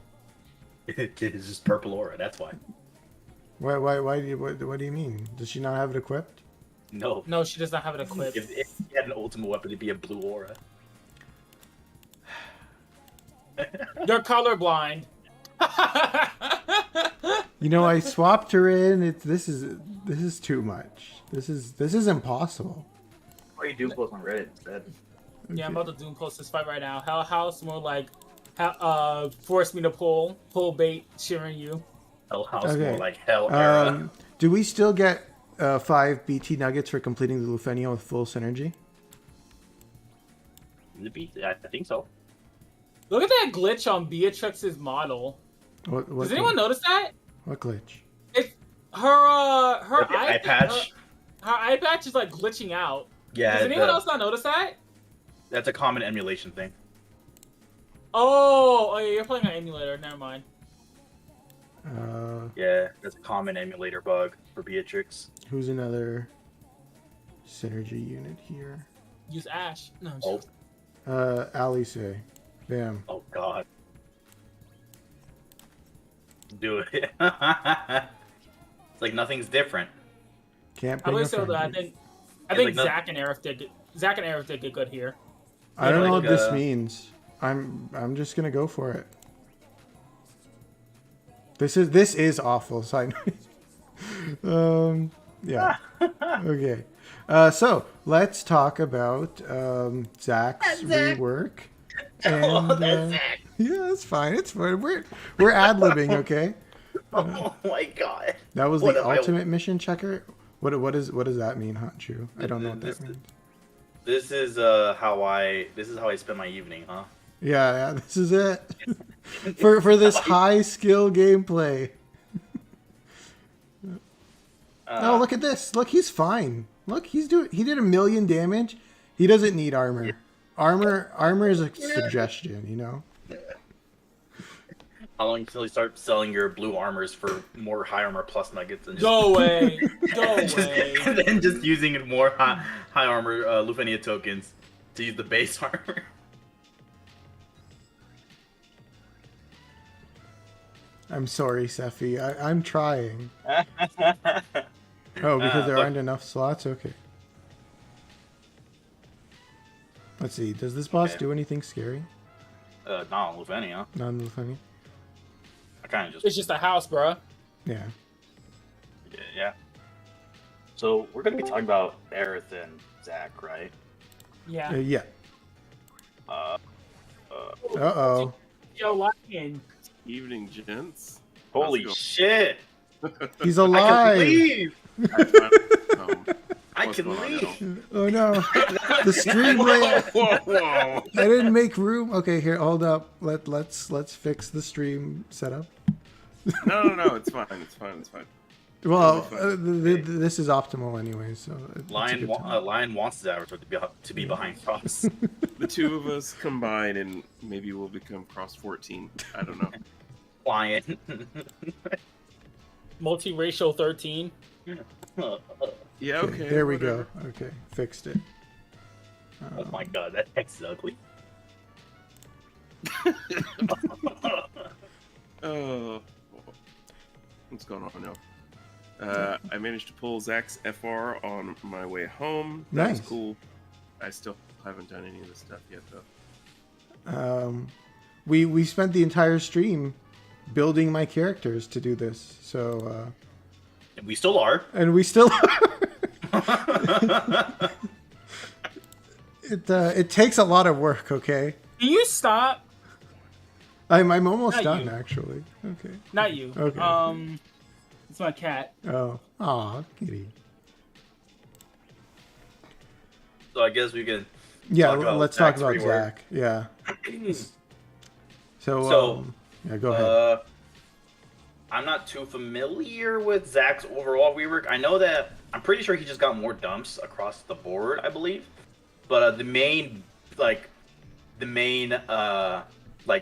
It's just purple aura, that's why. What do you mean? Does she not have it equipped? No. No, she does not have it equipped. If you had an ultimate weapon, it'd be a blue aura. You're colorblind. You know, I swapped her in. This is too much. This is impossible. Or you do post on Reddit instead. Yeah, I'm about to doom post this fight right now. Hell House more like force me to pull bait, cheering you. Hell House Okay. more like Hell era. Do we still get 5 BT nuggets for completing the Lufenia with full synergy? I think so. Look at that glitch on Beatrix's model. What Does anyone notice that? What glitch? It's her Like the eye patch? Her eye patch is like glitching out. Yeah, Does anyone else not notice that? that's a common emulation thing. Oh, yeah, you're playing on emulator. Never mind. Yeah, that's a common emulator bug for Beatrix. Who's another synergy unit here? Use Ash. No, I'm Oh, joking. Alice. Bam. oh god. Do it. It's like nothing's different. Can't I bring would a say friend. though, I Yeah, think like no- Zack and Aerith did get good here. I don't know like, what this means. I'm just gonna go for it. This is awful. Sign. Yeah. Okay. So let's talk about Zach's rework. And, Zach. yeah, it's fine. It's fine. We're ad libbing. Okay. Oh my god. That was What the am I- ultimate mission checker. What does that mean, Hanchu? I don't know what that means. This is how I spend my evening, huh? Yeah, this is it. for this high skill gameplay. Oh, look at this. Look, he's fine. Look, he did 1 million damage. He doesn't need armor. armor is a suggestion, you know. How long until you start selling your blue armors for more high armor plus nuggets and just, Go away. Go just, away. and then just using more high armor Lufenia tokens to use the base armor? I'm sorry, Sephi. I'm trying. Oh, because there aren't enough slots? Okay. Let's see. Does this boss do anything scary? Not on Lufenia. Not in the funny. I kind of just... It's just a house, bro. Yeah. Yeah. So, we're going to be talking about Aerith and Zach, right? Yeah. Yeah. Uh-oh. Yo, Lion. Evening, gents. Holy shit! He's I can alive! leave! I What's can going on leave! Oh no. The stream layout. Whoa! I didn't make room. Okay, here, hold up. Let's fix the stream setup. No, it's fine. It's fine. Well, It'll be fine. this is optimal anyway, so it's a Lion, good time. Lion wants his avatar to be behind Cross. The two of us combine and maybe we'll become cross 14. I don't know. Lion. Multiracial 13. Yeah, okay. There we whatever. go. Okay, fixed it. Oh my god, that text is ugly. Oh, what's going on now? I managed to pull Zach's FR on my way home. That was Nice. cool. I still haven't done any of this stuff yet, though. We spent the entire stream building my characters to do this, so We still are. and we still it takes a lot of work. Okay, Can you stop? I'm almost Not done you. actually. Okay. Not you. Okay. It's my cat. Oh, aw, kitty. So I guess we can. Yeah, Talk about let's talk Zach's about rework. Zach. Yeah. So, So, yeah, go ahead. I'm not too familiar with Zach's overall rework. I know that I'm pretty sure he just got more dumps across the board, I believe. But the main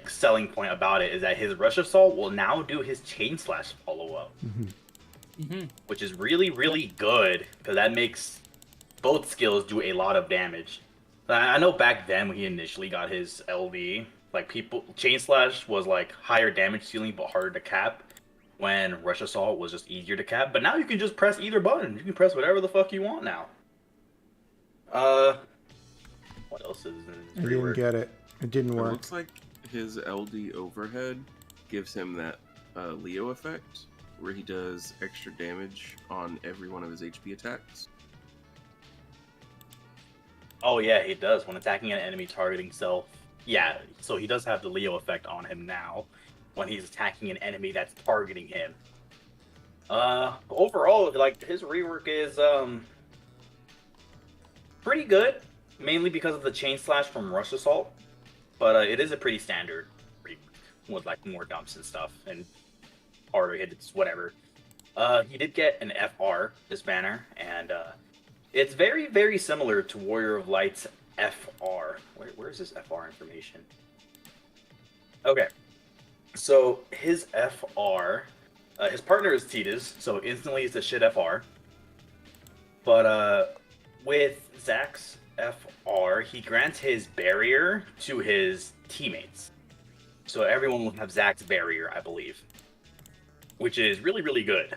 selling point about it is that his Rush Assault will now do his Chain Slash follow up, which is really, really good because that makes both skills do a lot of damage. I know back then when he initially got his LD, like Chain Slash was like higher damage ceiling but harder to cap, when Rush Assault was just easier to cap. But now you can just press either button. You can press whatever the fuck you want now. What else is in I his didn't rework? get it. It didn't It work. looks like his LD overhead gives him that Leo effect, where he does extra damage on every one of his HP attacks. Oh yeah, he does. When attacking an enemy targeting self. Yeah, so he does have the Leo effect on him now when he's attacking an enemy that's targeting him. Overall, like his rework is pretty good, mainly because of the Chain Slash from Rush Assault. But it is a pretty standard rework with like more dumps and stuff and harder hits, whatever. He did get an FR, this banner, and it's very, very similar to Warrior of Light's FR. Where's this FR information? Okay, so his FR, his partner is Titus, so instantly it's a shit FR. But with Zach's FR, he grants his barrier to his teammates. So everyone will have Zach's barrier, I believe, which is really, really good.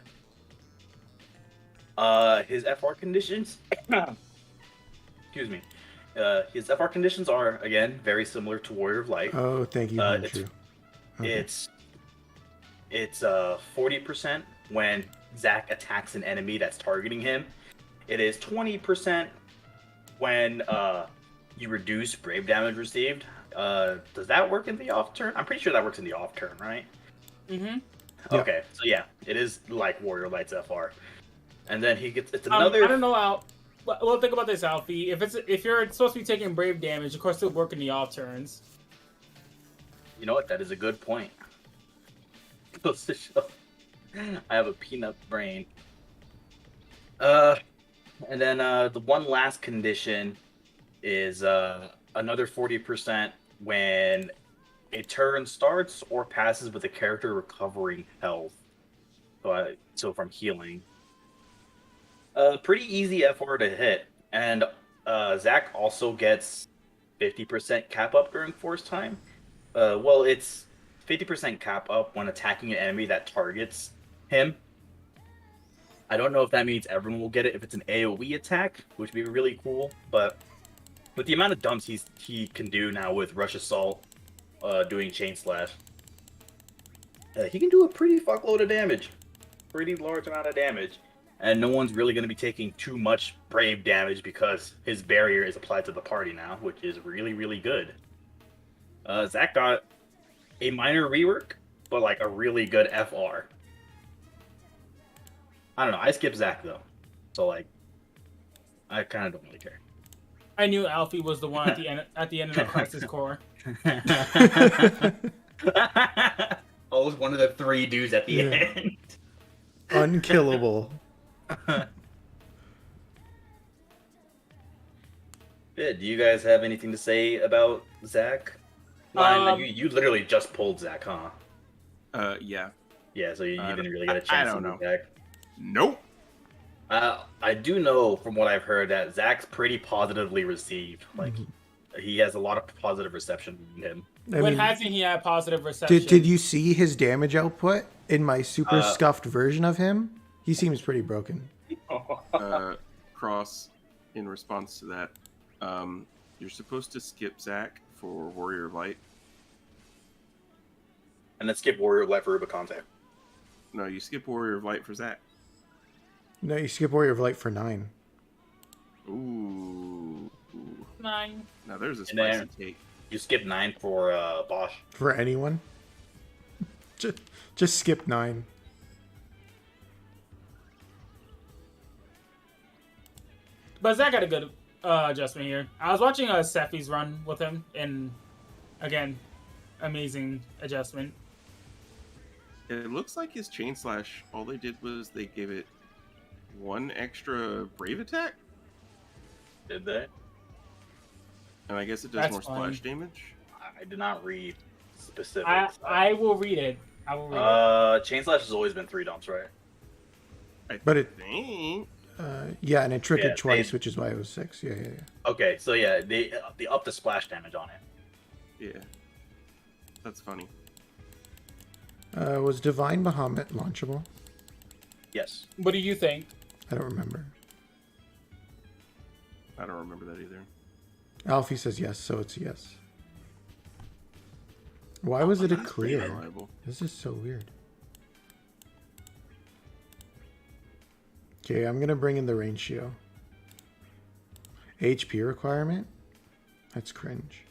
His FR conditions, excuse me. His FR conditions are, again, very similar to Warrior of Light. Oh, thank you, Andrew. Okay. It's 40% when Zach attacks an enemy that's targeting him. It is 20% when you reduce brave damage received. Does that work in the off turn? I'm pretty sure that works in the off turn, right? Mm-hmm. Okay, so yeah, it is like Warrior Light's FR. And then he gets it's another. I don't know, Al. Well, think about this, Alfie. If you're supposed to be taking brave damage, of course, it'll work in the off turns. You know what? That is a good point. Goes to show. I have a peanut brain. And then the one last condition is another 40% when a turn starts or passes with the character recovering health. So from healing. Pretty easy FR to hit. And Zach also gets 50% cap up during force time. Well, it's 50% cap up when attacking an enemy that targets him. I don't know if that means everyone will get it if it's an AoE attack, which would be really cool. But with the amount of dumps he can do now with Rush Assault, doing Chain Slash, he can do a pretty fuckload of damage. Pretty large amount of damage. And no one's really going to be taking too much Brave damage because his barrier is applied to the party now, which is really, really good. Zach got a minor rework, but like a really good FR. I don't know. I skipped Zach though, so like, I kind of don't really care. I knew Alfie was the one at the end of the Crisis Core. I was one of the 3 dudes at the end. Unkillable. Yeah, do you guys have anything to say about Zach? You literally just pulled Zach, huh? Yeah. Yeah, so you didn't really get a chance to move Zach. Nope. I do know from what I've heard that Zach's pretty positively received. Like, he has a lot of positive reception from him. When hasn't he had positive reception? Did you see his damage output in my super scuffed version of him? He seems pretty broken. Cross, in response to that, you're supposed to skip Zach for Warrior of Light. And then skip Warrior of Light for Rubicante. No, you skip Warrior of Light for Zach. No, you skip Warrior of Light for 9. Ooh. 9. Now there's a spicy take. You skip 9 for Bosch. For anyone? Just skip 9. But Zach got a good adjustment here. I was watching Sephi's run with him, and again, amazing adjustment. It looks like his Chain Slash, all they did was they gave it 1 extra Brave attack? Did they? And I guess it does That's more funny. splash damage? I did not read specifics. I will read it. I will read it. Chain Slash has always been 3 dumps, right? But it, think. yeah, and it triggered Yeah, twice, which is why it was 6. Yeah. Okay, so yeah, they up the splash damage on it. Yeah. That's funny. Was Divine Bahamut launchable? Yes. What do you think? I don't remember. I don't remember that either. Alfie says yes, so it's a yes. Why was it a Pretty clear? reliable. This is so weird. Okay, I'm gonna bring in the ratio. HP requirement? That's cringe.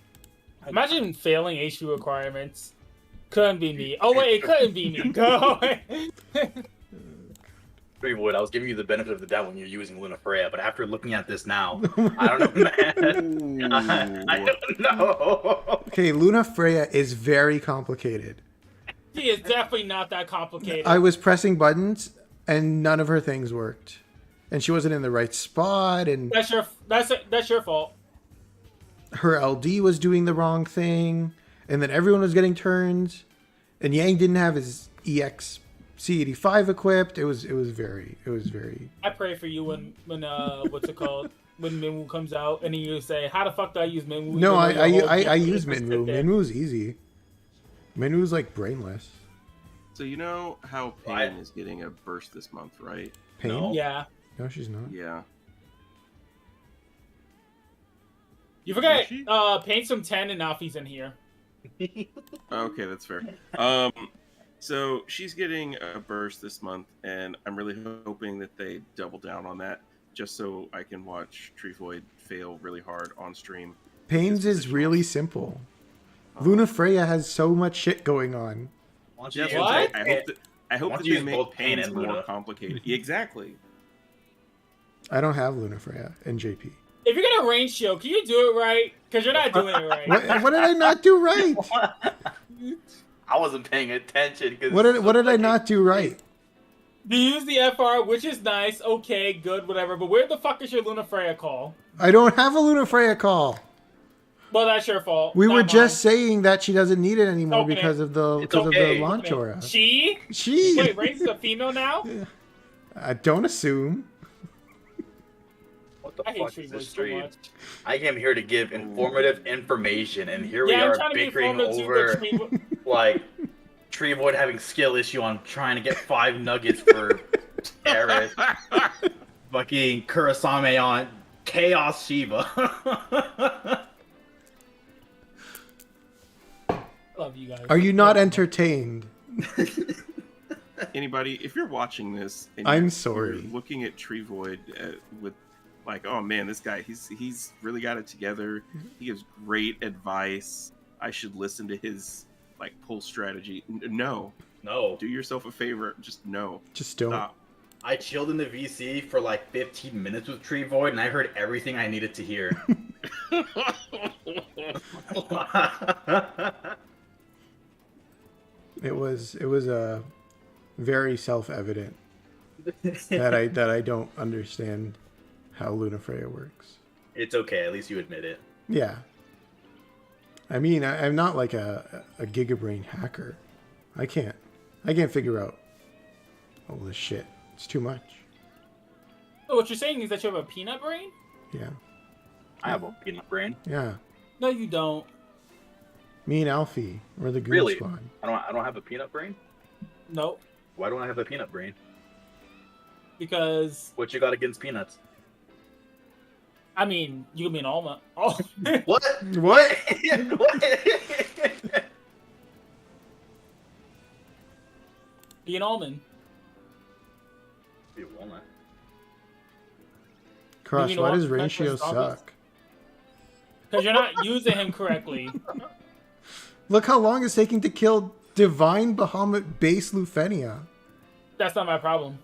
Imagine failing HU requirements. Couldn't be me. Oh wait, it couldn't be me. Go away. TreeVoid, I was giving you the benefit of the doubt when you're using Luna Freya, but after looking at this now, I don't know, man. I don't know. Okay, Luna Freya is very complicated. She is definitely not that complicated. I was pressing buttons and none of her things worked. And she wasn't in the right spot, and That's your fault. her LD was doing the wrong thing, and then everyone was getting turns, and Yang didn't have his EX C85 equipped. It was very I pray for you when what's it called? When Minwoo comes out and then you say, how the fuck do I use Minwoo? No, I You use just sit Minwoo. there. Minwoo's easy. Minwoo's like brainless. So you know how Pain Right. is getting a burst this month, right? Pain? No. Yeah. No, she's not. Yeah. You forget, Is she? paint some 10 and Alfie's in here. Okay, that's fair. So she's getting a burst this month, and I'm really hoping that they double down on that, just so I can watch TreeVoid fail really hard on stream. Pain's is really simple. Luna Freya has so much shit going on. Why don't Yeah, you What? I hope Why that don't you they use make both Pain Pains and more Luna? complicated. Exactly. I don't have Luna Freya and JP. If you're gonna range show, can you do it right? Because you're not doing it right. What did I not do right? I wasn't paying attention. What did I not do right? You use the FR, which is nice, okay, good, whatever. But where the fuck is your Luna Freya call? I don't have a Luna Freya call. Well, that's your fault. We not were mine. just saying that she doesn't need it anymore Okay. because of the It's okay. launch aura. She? She. Wait, Reigns is a female now? I don't assume. What the I hate fuck is TreeVoid this so stream? much. I came here to give informative information, and here we Yeah, I'm are trying to be bickering informative too, over but TreeVoid... like TreeVoid having skill issue on trying to get 5 nuggets for Aerith. Fucking Kurasame on Chaos Shiva. Love you guys. Are you not entertained? Anybody, if you're watching this, and I'm you're sorry. looking at TreeVoid with like, oh man, this guy, he's really got it together. He gives great advice. I should listen to his like pull strategy. No, No. do yourself a favor. Just no. Just don't. Stop. I chilled in the VC for like 15 minutes with TreeVoid, and I heard everything I needed to hear. It was very self-evident that I don't understand how Lunafreya works. It's okay, at least you admit it. Yeah. I mean, I'm not like a gigabrain hacker. I can't figure out all this shit. It's too much. Oh, what you're saying is that you have a peanut brain? Yeah. I have a peanut brain. Yeah. No, you don't. Me and Alfie, we're the Goon Really? Squad. I don't have a peanut brain? No, Why don't I have a peanut brain? because What you got against peanuts? I mean, you can be an almond. Oh, What? What? What? be an almond. Be a walnut. Cross, You know why what? does That's Ratio what's obvious. suck? Because you're not using him correctly. Look how long it's taking to kill Divine Bahamut base Lufenia. That's not my problem.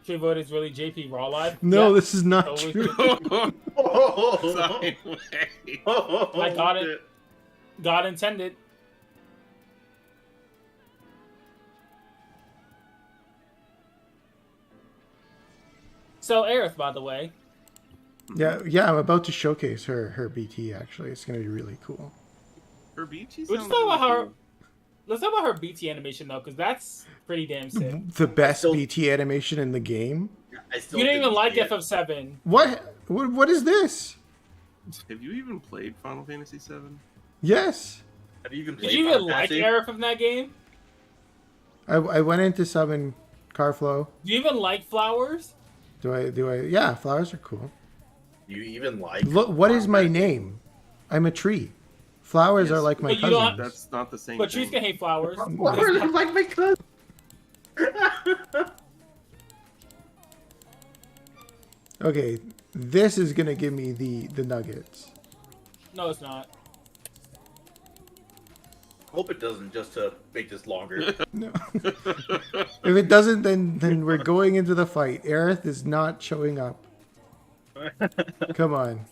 TreeVoid is really JP Raw Live. No, Yeah. this is not Totally true. Sign way. I got it. God intended. So, Aerith, by the way. Yeah, I'm about to showcase her BT, actually. It's going to be really cool. Her BT Let's sounds talk about really her. cool. Let's talk about her BT animation though, because that's pretty damn sick. The best still- BT animation in the game? I still You didn't even like see it. FF7. What is this? Have you even played Final Fantasy VII? Yes. Have you even Did played you even Final like Fantasy? Aerith from that game? I went into summon Carflow. Do you even like flowers? Do I? Yeah, flowers are cool. You even like? Look, what is my Final Fantasy? name? I'm a tree. Flowers Yes. are like my But you don't- cousins. That's not the same But thing. trees can hate flowers. Flowers are like my cousin. Okay, this is gonna give me the nuggets. No, it's not. Hope it doesn't, just to make this longer. No. If it doesn't, then we're going into the fight. Aerith is not showing up. Come on.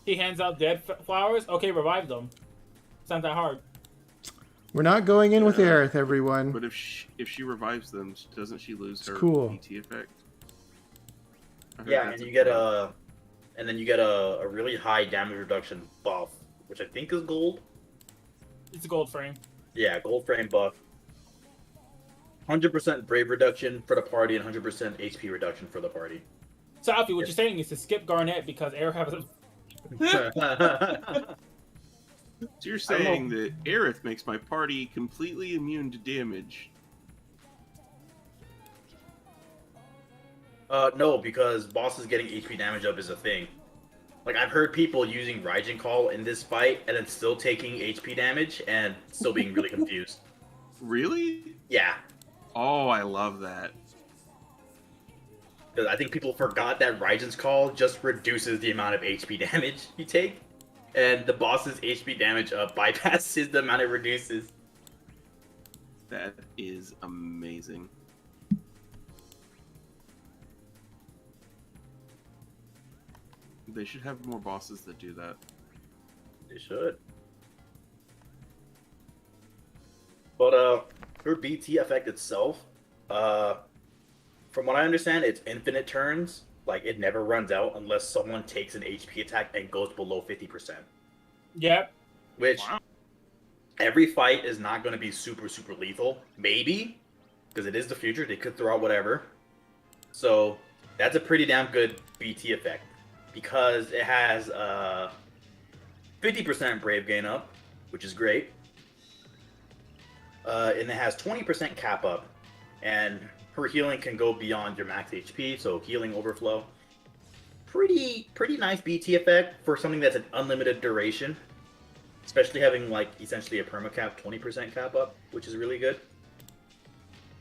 He hands out dead flowers. Okay, revive them. It's not that hard. We're not going in with Yeah. Aerith, everyone. But if she revives them, doesn't she lose her cool. BT effect? I heard Yeah, that's and a you get thing. and then you get a really high damage reduction buff, which I think is gold. It's a gold frame. Yeah, gold frame buff. 100% brave reduction for the party and 100% HP reduction for the party. So, Alfie, what you're saying is to skip Garnet because Aerith has a... So you're saying that Aerith makes my party completely immune to damage? No, because bosses getting HP damage up is a thing. Like, I've heard people using Raijin Call in this fight and then still taking HP damage and still being really confused. Really? Yeah, Oh, I love that. because I think people forgot that Raijin's Call just reduces the amount of HP damage you take, and the boss's HP damage bypasses the amount it reduces. That is amazing. They should have more bosses that do that. They should. But her BT effect itself From what I understand, it's infinite turns. Like, it never runs out unless someone takes an HP attack and goes below 50%. Yep. Which, every fight is not going to be super, super lethal. Maybe, because it is the future. They could throw out whatever. So, that's a pretty damn good BT effect. Because it has 50% Brave gain up, which is great. And it has 20% cap up. And her healing can go beyond your max HP, so healing overflow. Pretty nice BT effect for something that's an unlimited duration. Especially having, like, essentially a permacap 20% cap up, which is really good.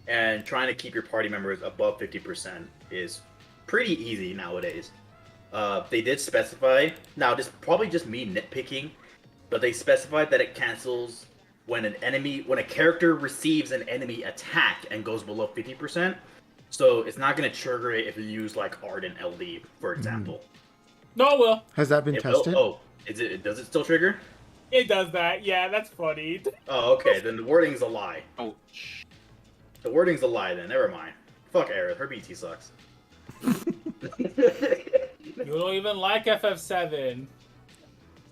And trying to keep your party members above 50% is pretty easy nowadays. They did specify, now this is probably just me nitpicking, but they specified that it cancels when a character receives an enemy attack and goes below 50%. So it's not going to trigger it if you use like Ardent LD, for example. No, it will. Has that been tested? Does it still trigger? It does that. Yeah, that's funny. Oh, okay. Then the wording's a lie. Oh, The wording's a lie then. Never mind. Fuck Aerith. Her BT sucks. You don't even like FF7.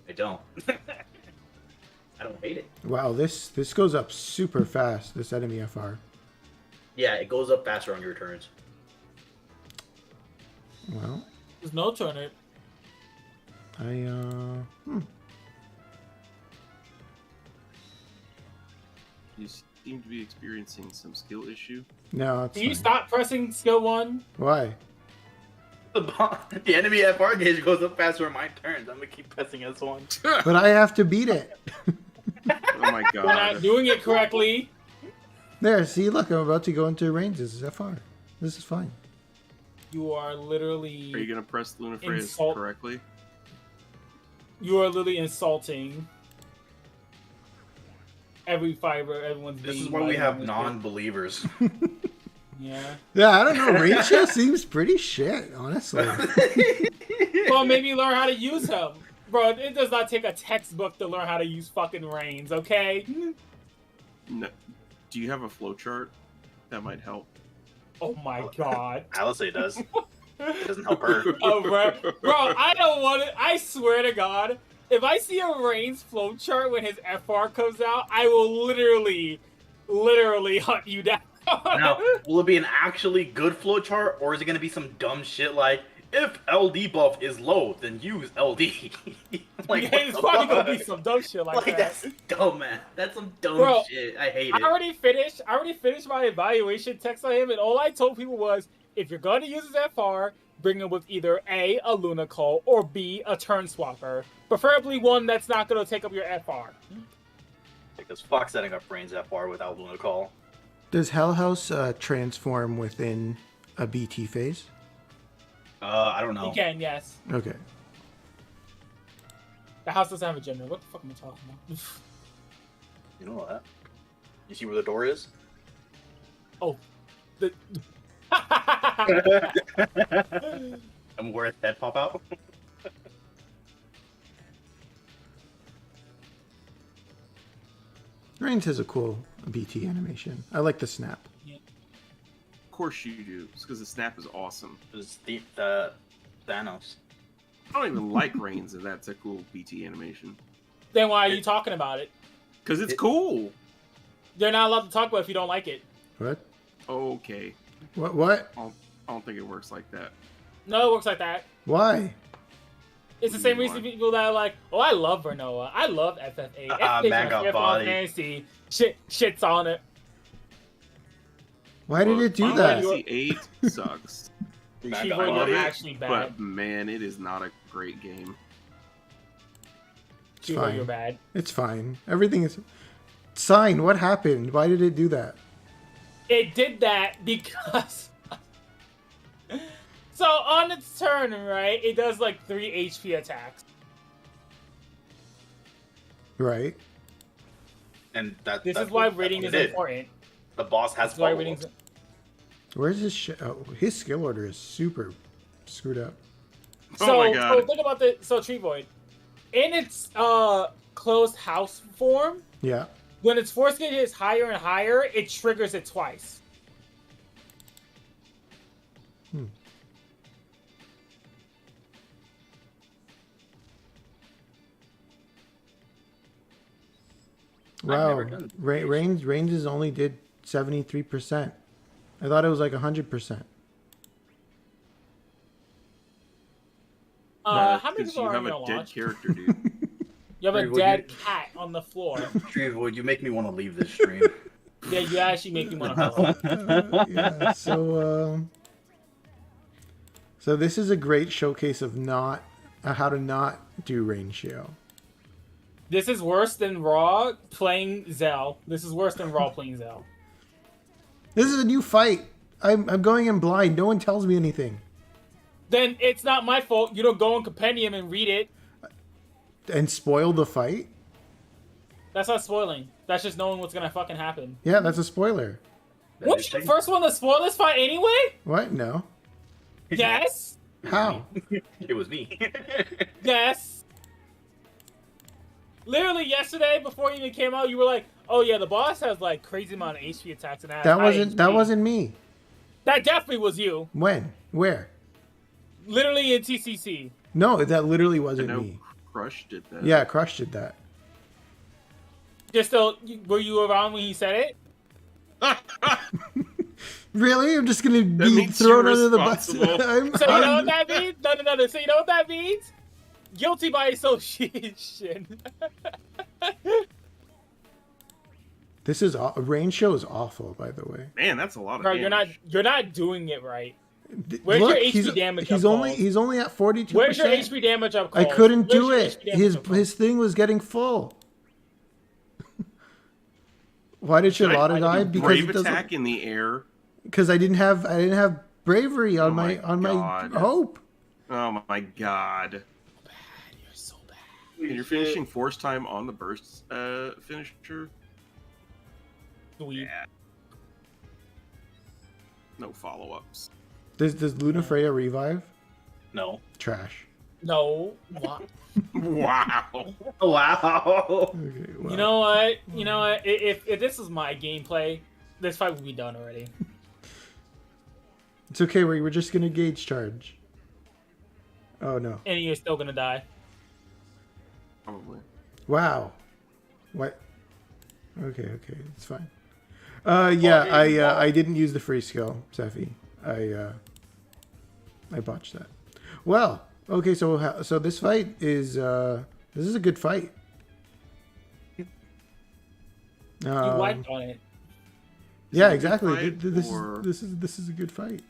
I don't. I don't hate it. Wow, this goes up super fast, this enemy FR. Yeah, it goes up faster on your turns. Well, There's no turn. you seem to be experiencing some skill issue. No, it's Can you fine. stop pressing skill 1? Why? The enemy FR gauge goes up faster on my turns. I'm gonna keep pressing S1. But I have to beat it. Oh my We're not god. doing it correctly. There, see, look, I'm about to go into range. This is FR. This is fine. You are literally... Are you gonna press Lunafreya Insult- correctly? You are literally insulting every fiber, everyone's This is being why we like have on this non-believers. bit. Yeah. Yeah, I don't know. Range shield seems pretty shit, honestly. Well, maybe learn how to use him. Bro, it does not take a textbook to learn how to use fucking reins, okay? No. Do you have a flowchart? That might help. Oh my god. Alice does. It doesn't help her. Oh, bro, I don't want it. I swear to God, if I see a Reigns flowchart when his FR comes out, I will literally hunt you down. Now, will it be an actually good flowchart, or is it going to be some dumb shit like, if LD buff is low, then use LD? Like, Yeah, what it's the probably fuck? gonna be some dumb shit like that. That's dumb, man. That's some dumb Bro, shit. I hate I it. already finished my evaluation text on him, and all I told people was, if you're gonna use his FR, bring him with either A, a Lunacle, or B, a turn swapper. Preferably one that's not gonna take up your FR. Because fuck setting up Brains FR without Luna Call. Does Hell House transform within a BT phase? I don't know. You can, yes. Okay. The house doesn't have a gender. What the fuck am I talking about? You know that. You see where the door is? Oh. The... And where its head pop out? Range has a cool BT animation. I like the snap. Of course you do. It's because the snap is awesome. It's the Thanos. I don't even like Reigns, and that's a cool BT animation. Then why are you talking about it? Because it's cool. They're not allowed to talk about it if you don't like it. What? Okay. What? I don't think it works like that. No, it works like that. Why? It's the same Why? reason people that are like, oh, I love Vernoa. I love FF8. Man got body. Fantasy. Shit's on it. Why did it do Final that? Fantasy 8 sucks. Man She got was body. actually bad. But man, it is not a great game. It's Chivo, you're fine. bad. It's fine. Everything is... Sign, what happened? Why did it do that? It did that because... So on its turn, right, it does like 3 HP attacks. And This that's is why what rating it is did. important. The boss has That's why follow rating's... Where's his shit? Oh, his skill order is super screwed up. So, Oh my god. so think about the... So TreeVoid. In its closed house form, Yeah. when its force gauge is higher and higher, it triggers it twice. Wow, never done ranges only did 73%. I thought it was like 100%. How many Because people you are have in a your dead launch? character, dude. You have a Would dead you- cat on the floor. TreeVoid, you make me want to leave this stream. Yeah, you actually make me want to go. Yeah, so this is a great showcase of not how to not do ratio. This is worse than Raw playing Zell. This is worse than Raw playing Zell. This is a new fight. I'm going in blind. No one tells me anything. Then it's not my fault. You don't go on Compendium and read it. And spoil the fight? That's not spoiling. That's just knowing what's gonna fucking happen. Yeah, that's a spoiler. Weren't you the first one to spoil this fight anyway? What? No. Yes. How? It was me. Yes. Literally yesterday, before you even came out, you were like, "Oh yeah, the boss has like crazy amount of HP attacks and That wasn't me. That definitely was you. When? Where? Literally in TCC. No, that literally I wasn't know me. Crush did that. Yeah, Crush did that. Just still, were you around when he said it? Really? I'm just gonna be means thrown you're under the bus. responsible. So you know what that means? No. So you know what that means? Guilty by association. This is range show is awful, by the way. Man, that's a lot of Bro, damage. you're not doing it right. Where's your HP damage He's up, only Balls? he's only at 42%. Where's your HP damage up? I Calls? couldn't Where's do your it. HP damage up, Calls? His thing was getting full. Why did Should Charlotta I die? do Because brave it doesn't. attack in the air. Because I didn't have bravery on Oh my my God. hope. Oh my god. You're so bad. And you're finishing force time on the burst finisher. Dweeb. Yeah. No follow-ups. Does Luna Freya revive? No. Trash. No. What? Wow. Wow. Okay, well. You know what? You know what? If this was my gameplay, this fight would be done already. It's okay. We're just gonna gauge charge. Oh no! And you're still gonna die. Probably. Wow. What? Okay, it's fine. Yeah, I didn't use the free skill, Sephi. I botched that. Well, okay, so this fight is this is a good fight. You wiped on it. Yeah, it a good exactly. fight, or- This is a good fight.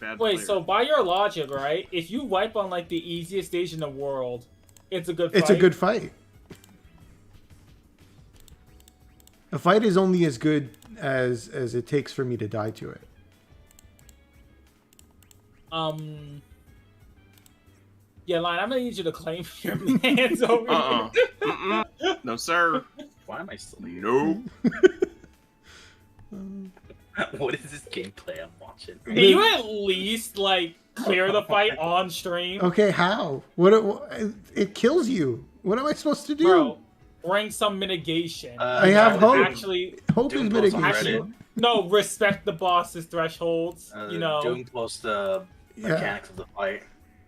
Bad Wait, player. so by your logic, right? If you wipe on like the easiest stage in the world, it's a good fight. It's a good fight. A fight is only as good as it takes for me to die to it. Yeah, Lion, I'm gonna need you to claim your hands over Uh-uh. here. Mm-mm. No, sir. Why am I still here? Nope. What is this gameplay I'm watching? Can you at least like clear the fight on stream, Okay, how? It kills you. What am I supposed to do? bro? Bring some mitigation. I I have would hope. Actually, Hope is Doom post on mitigation. Reddit. no, respect the boss's thresholds. You know, Doing close to Yeah. mechanics of the fight.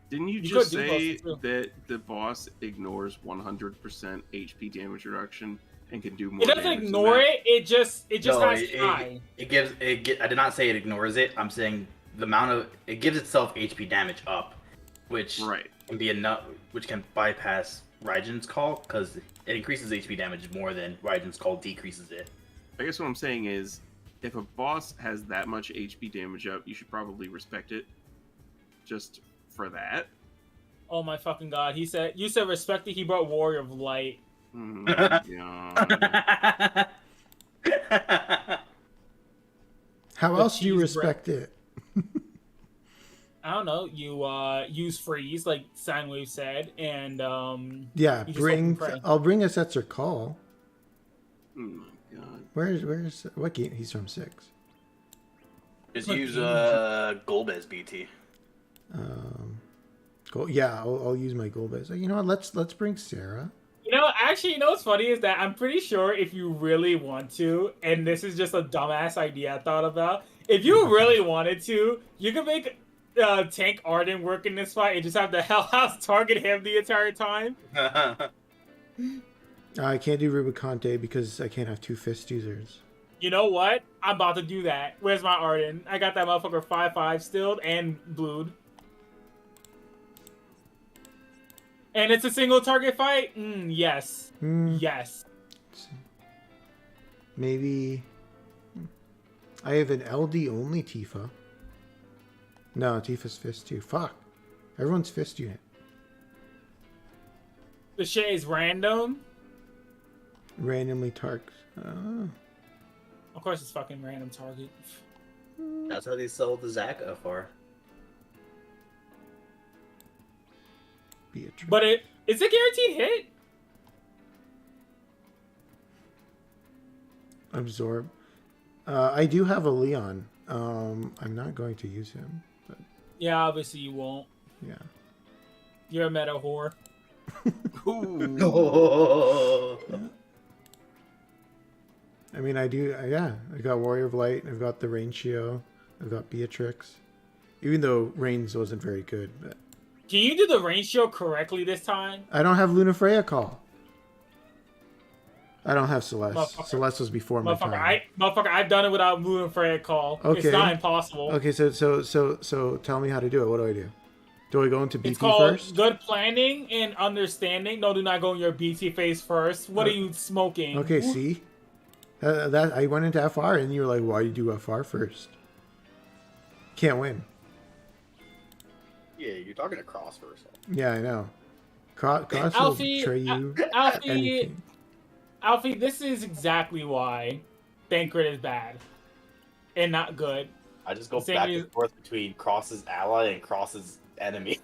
Didn't you You just could do say both, too. that the boss ignores 100% HP damage reduction and can do more it doesn't damage than ignore that? it. It just No, has high. It gives it. I did not say it ignores it. I'm saying the amount of it gives itself HP damage up, which Right. can be enough, which can bypass Raiden's call because it increases HP damage more than Raiden's call decreases it. I guess what I'm saying is, if a boss has that much HP damage up, you should probably respect it. Just for that. Oh my fucking god! You said respect it. He brought Warrior of Light. Oh my God. How The else do you cheese bread. respect it? I don't know. You use freeze like Soundwave said, and Yeah, You just hope and bring. pray. I'll bring a Setzer call. Oh my god. Where's what game? He's from 6. Just Look, use you- Golbez BT. Go. Yeah, I'll use my gold base. You know what? Let's bring Sarah. you know, actually, you know what's funny is that I'm pretty sure if you really want to, and this is just a dumbass idea I thought about, if you really wanted to, you could make tank Arden work in this fight and just have the Hell House target him the entire time. I can't do Rubicante because I can't have 2 fist users. You know what? I'm about to do that. Where's my Arden? I got that motherfucker 5/5 stilled and blued. And it's a single target fight? Yes. Yes. Maybe... I have an LD only Tifa. No, Tifa's fist too. Fuck. Everyone's fist unit. The shit is random. Randomly targets. Oh. Of course it's fucking random target. That's how they sell the Zac FR. Beatrice. But it's a guaranteed hit. Absorb. I do have a Leon. I'm not going to use him. But Yeah, obviously you won't. yeah. You're a meta whore. Oh. I mean, I do. Yeah, I got Warrior of Light. I've got the Rainshio. I've got Beatrix. Even though Reigns wasn't very good, but Can you do the ratio correctly this time? I don't have Lunafreya call. I don't have Celeste. Motherfucker. Celeste was before my time. Motherfucker, I've done it without Moon and Freya call. Okay. It's not impossible. Okay, so tell me how to do it. What do I do? Do I go into BT It's called first? good planning and understanding. No, do not go in your BT phase first. What are you smoking? Okay, see? That I went into FR and you were like, why do you do FR first? Can't win. Yeah, you're talking to Cross first. Yeah, I know. Cross will Alfie, betray you. Alfie, anything. Alfie, this is exactly why Thancred is bad and not good. I just go Same back as- and forth between Cross's ally and Cross's enemy.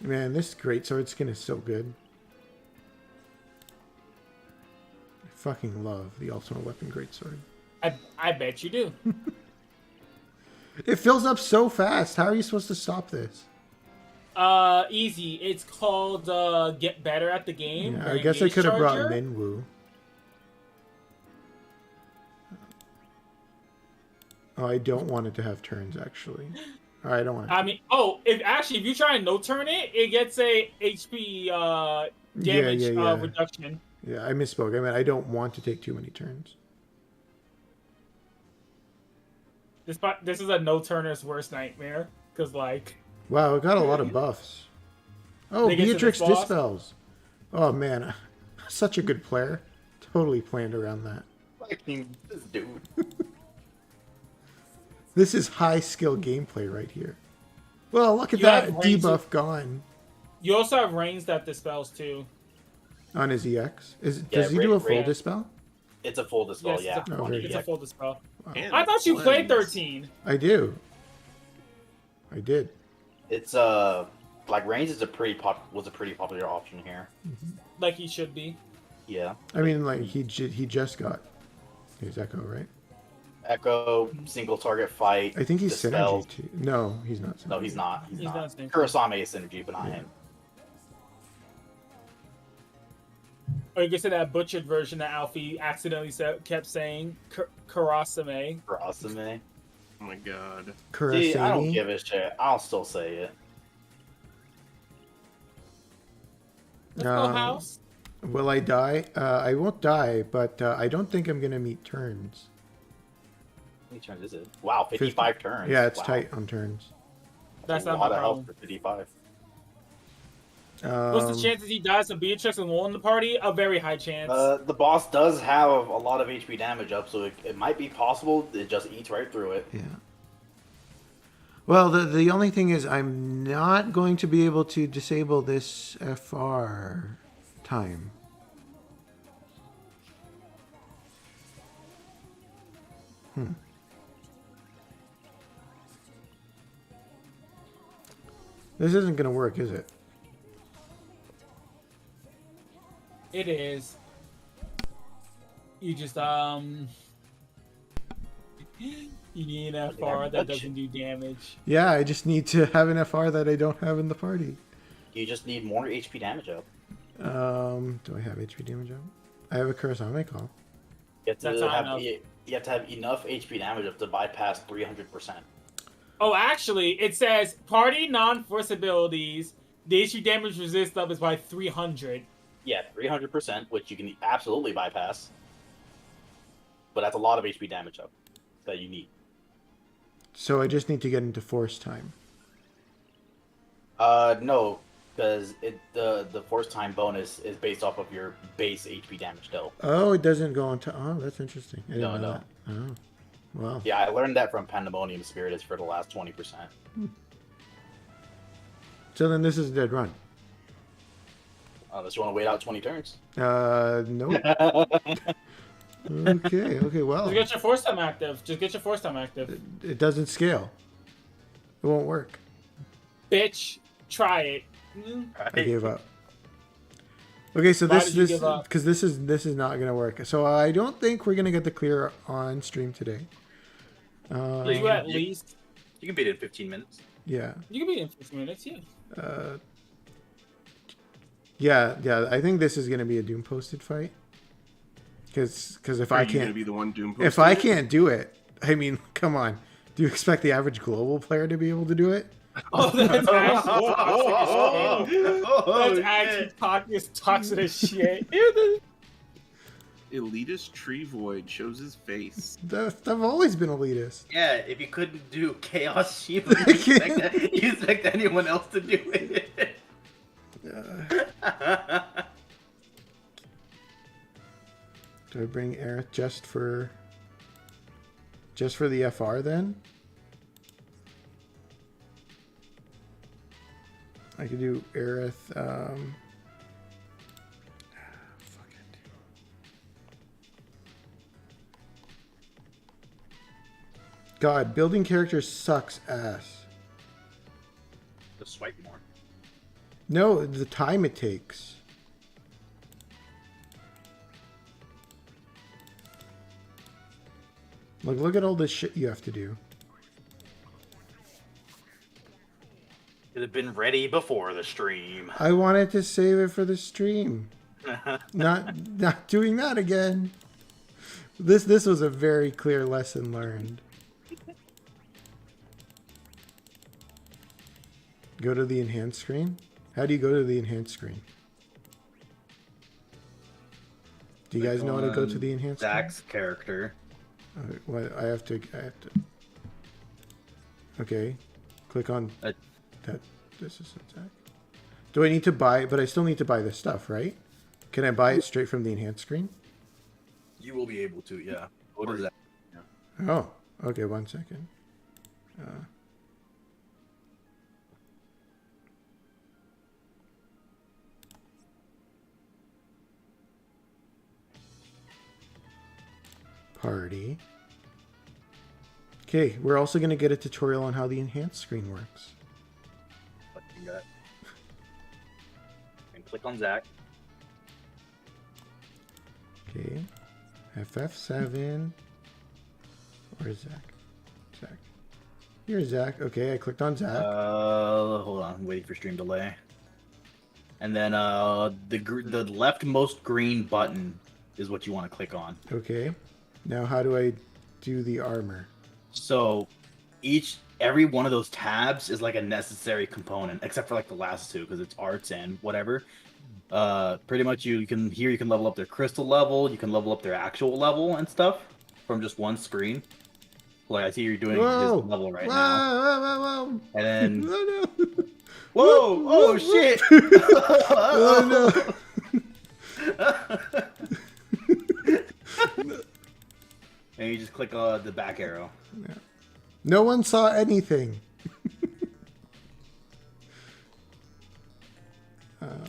Man, this greatsword skin is so good. I fucking love the ultimate weapon greatsword. I bet you do. It fills up so fast. How are you supposed to stop this? Easy. It's called get better at the game. Yeah, I Or guess I Engage could have brought Charger. Minwoo. Oh, I don't want it to have turns, actually. I don't want it. I mean, if you try and no turn it, it gets a HP damage yeah. reduction. Yeah, I misspoke. I mean, I don't want to take too many turns. This is a no turner's worst nightmare because like Wow, it got a lot of buffs. Oh, They get to the Beatrix boss? Dispels. Oh, man. Such a good player. Totally planned around that. Fucking this dude. This is high skill gameplay right here. Well, look at You that have range debuff gone you also have range that dispels too. on his EX. Yeah, Does he do a full range. dispel? It's a full dispel, Yes, yeah. it's a, Oh, very it's a full dispel. And I thought you played blends. 13. I do. I did. It's like range is was a pretty popular option here. Like he should be. Yeah. I mean, like he just got his Echo, right? Echo, single target fight. I think he's dispels. synergy too. No, he's not. Synergy. No, he's not. He's He's not. not synergy. Kurasame is synergy, but not him. Or you can say that butchered version that Alfie accidentally kept saying, Kurasame. Kurasame. Oh my god. See, I don't Kurasame. give a shit. I'll still say it. Let's go house. Will I die? I won't die, but I don't think I'm gonna meet turns. How many turns is it? Wow, 55 turns. Yeah, it's Wow. tight on turns. That's a not lot my of health problem. for 55. What's the chances he dies from Beatrix and won the party? A very high chance. The boss does have a lot of HP damage up, so it might be possible it just eats right through it. Yeah. Well, the only thing is I'm not going to be able to disable this FR time. This isn't going to work, is it? It is. You just you need an FR that doesn't do damage. Yeah, I just need to have an FR that I don't have in the party. You just need more HP damage up. Do I have HP damage on? I have a Kurasame call. You have That's to not have enough. you you have to have enough HP damage to bypass 300%. Oh, actually, it says party non-force abilities. The HP damage resist up is by 300. Yeah, 300%, which you can absolutely bypass. But that's a lot of HP damage up that you need. So I just need to get into force time. No, because the force time bonus is based off of your base HP damage still. Oh, it doesn't go on to. Oh, that's interesting. I didn't No, know no. that. Oh, wow. Yeah, I learned that from Pandemonium Spiritus for the last 20%. So then this is a dead run. Unless you want to wait out 20 turns. Nope. Okay, well. Just get your force time active. It doesn't scale. It won't work. Bitch, try it. I gave up. Okay, so Why this did you give up? because this is not gonna work. So I don't think we're gonna get the clear on stream today. You at least. You can beat it in 15 minutes. Yeah. You can be in 15 minutes, yeah. Yeah. I think this is gonna be a Doom posted fight. Because if Are I you gonna can't be the one Doom if I can't do it, I mean, come on. Do you expect the average global player to be able to do it? Oh, that's actually Oh, that's actually toxic as shit. Elitist TreeVoid shows his face. I've always been elitist. Yeah, if you couldn't do Chaos Shield, you expect anyone else to do it. Do I bring Aerith just for the FR then? I could do Aerith. Fuck it. God, building characters sucks ass. Just swipe more. No, the time it takes. Look at all this shit you have to do. Should have been ready before the stream. I wanted to save it for the stream. Not doing that again. This was a very clear lesson learned. Go to the enhanced screen. How do you go to the enhanced screen? Do you guys know how to go to the enhanced Zach's character. screen? Well, I have to. Okay, click on that. This is Zach. Do I need to buy? But I still need to buy this stuff, right? Can I buy it straight from the enhanced screen? You will be able to, yeah. What is that? Oh, okay. 1 second. Party. Okay, we're also going to get a tutorial on how the enhanced screen works. Fucking gut. And click on Zach. Okay, FF7. Where's Zach? Zach. Here's Zach. Okay, I clicked on Zach. Hold on, I'm waiting for stream delay. And then the leftmost green button is what you want to click on. Okay, now how do I do the armor? So every one of those tabs is like a necessary component, except for like the last two because it's arts and whatever. Pretty much you can level up their crystal level, you can level up their actual level and stuff from just one screen. Like I see you're doing his level right now. Whoa. And then No. whoa, oh shit. Oh no. And you just click the back arrow. Yeah. No one saw anything.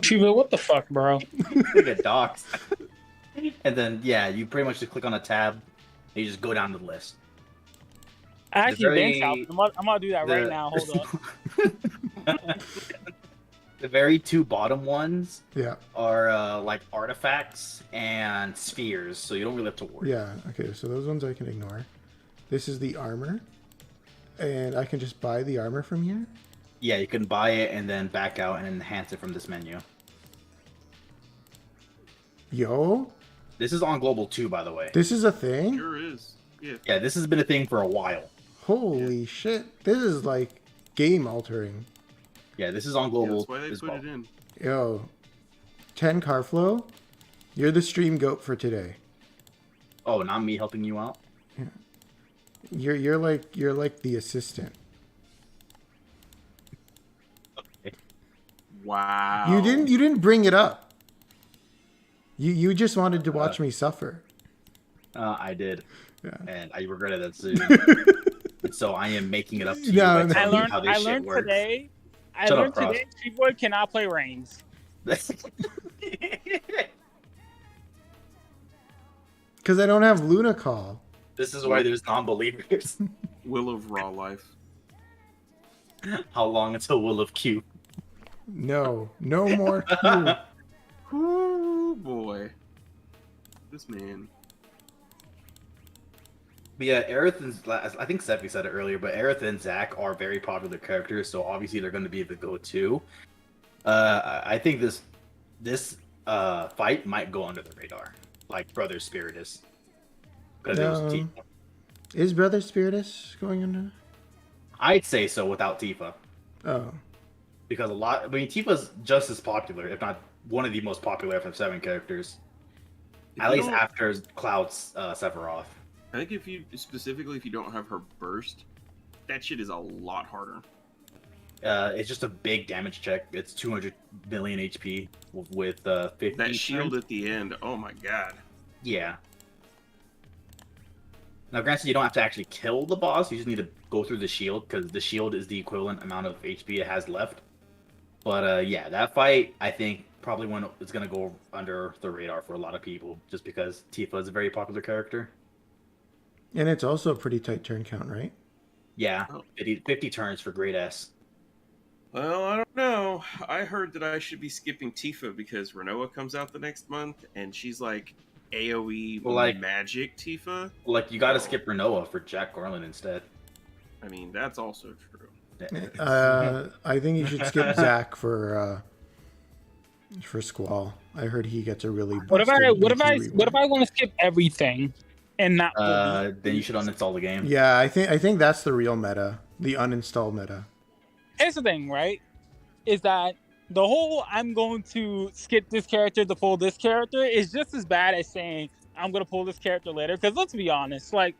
Shiva, what the fuck, bro? Look at docs. And then yeah, you pretty much just click on a tab and you just go down the list. Actually, I'm gonna do that right now. Hold up. The very two bottom ones Yeah. are like artifacts and spheres, so you don't really have to worry. Yeah. Okay, so those ones I can ignore. This is the armor. And I can just buy the armor from here? Yeah, you can buy it and then back out and enhance it from this menu. Yo, This is on Global 2, by the way. this is a thing? Sure is. Yeah. Yeah, this has been a thing for a while. Holy shit! This is like game altering. Yeah, this is on Yeah, global that's why they as put well. it in. Yo, 10 car flow. You're the stream goat for today. Oh, not me helping you out. You're like the assistant. Wow. You didn't bring it up. You just wanted to watch me suffer. I did, Yeah. and I regretted that decision. And so I am making it up to you No, by no. telling you how this shit learned works. today. I Shut up, learned Cross. today. TreeVoid cannot play Reigns. Because I don't have Luna Call. This is why there's non-believers. Will of Raw Life. How long until Will of Q? No more Q. Ooh, boy. This man. But yeah, Aerith and I think Seppi said it earlier, but Aerith and Zack are very popular characters, so obviously they're going to be the go-to. I think this fight might go under the radar, like Brother Spiritus, because it was Tifa. Is Brother Spiritus going into? I'd say so without Tifa, Oh, because Tifa's just as popular, if not one of the most popular FF7 characters, at least after Cloud's Sephiroth. I think if you don't have her burst, that shit is a lot harder. It's just a big damage check. It's 200 million HP with 50. That shield turns. at the end, oh my god. Yeah. Now, granted, you don't have to actually kill the boss. You just need to go through the shield, because the shield is the equivalent amount of HP it has left. But yeah, that fight, I think, probably one is going to go under the radar for a lot of people, just because Tifa is a very popular character. and it's also a pretty tight turn count, right? Yeah, Oh. 50 turns for Great S. Well, I don't know. I heard that I should be skipping Tifa because Renoa comes out the next month, and she's like AoE magic Tifa. Like, you got to skip Renoa for Jack Garland instead. I mean, that's also true. I think you should skip Zack for Squall. I heard he gets a really. What if I busted BT want to skip everything and not? Then you should uninstall the game. Yeah, I think that's the real meta, the uninstall meta. Here's the thing, right? Is that the whole I'm going to skip this character to pull this character is just as bad as saying I'm going to pull this character later. Because let's be honest, like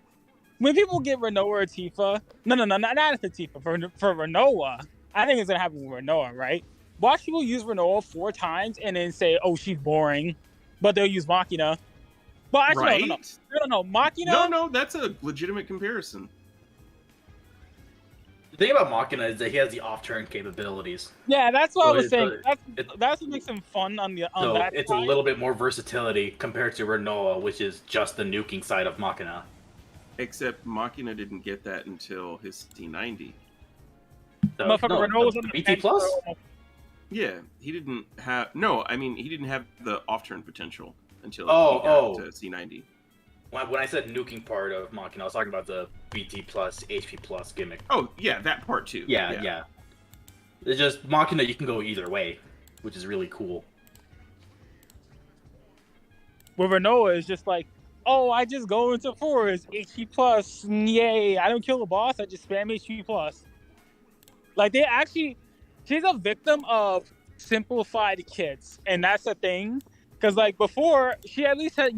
when people get Renoa or Tifa, no, not for Tifa, for Renoa, I think it's going to happen with Renoa, right? Watch people use Renoa 4 times and then say, oh, she's boring, but they'll use Machina. But actually, Right? no, Machina. No, that's a legitimate comparison. The thing about Machina is that he has the off-turn capabilities. Yeah, that's what So I was it's saying. a- That's what makes him fun on So that it's side. a little bit more versatility compared to Renoa, which is just the nuking side of Machina. Except Machina didn't get that until his T90. So, Motherfucker, Renoa was on the the BT bench Plus? for- Yeah, he didn't have. No, I mean he didn't have the off-turn potential until Oh, he got oh. to C90. When I said nuking part of Machina, I was talking about the BT Plus, HP Plus gimmick. Oh yeah, that part too. Yeah. It's just Machina, you can go either way, which is really cool. With Renoa, it's just like, oh, I just go into forest, HP plus, yay! I don't kill the boss, I just spam HP plus. Like she's a victim of simplified kits, and that's the thing. Because like before, she at least had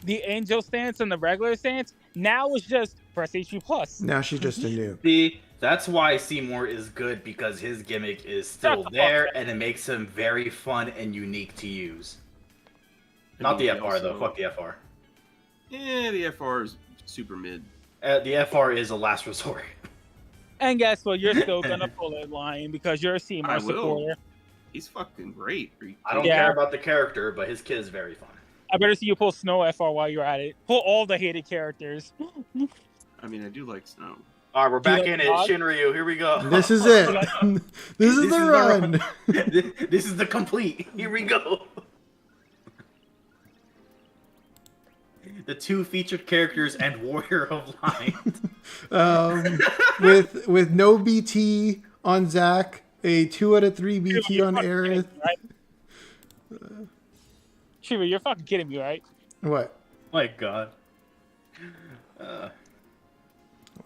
the angel stance and the regular stance. Now it's just press HP plus. Now she's just a noob. See, that's why Seymour is good, because his gimmick is still there, and it makes him very fun and unique to use. Not the FR, though. Fuck the FR. Yeah, the FR is super mid. The FR is a last resort. And guess what? You're still gonna pull it, Lion, because you're a Seymour I will. supporter. He's fucking great. I don't care about the character, but his kid is very fun. I better see you pull Snow FR while you're at it. Pull all the hated characters. I mean, I do like Snow. All right, we're back in it. God. Shinryu, here we go. This is it. This is the run. This is the complete. Here we go. The 2 featured characters and Warrior of Light. With no BT on Zack, a 2 out of 3 BT on Aerith. Shiva, you're fucking kidding me, right? What? My God.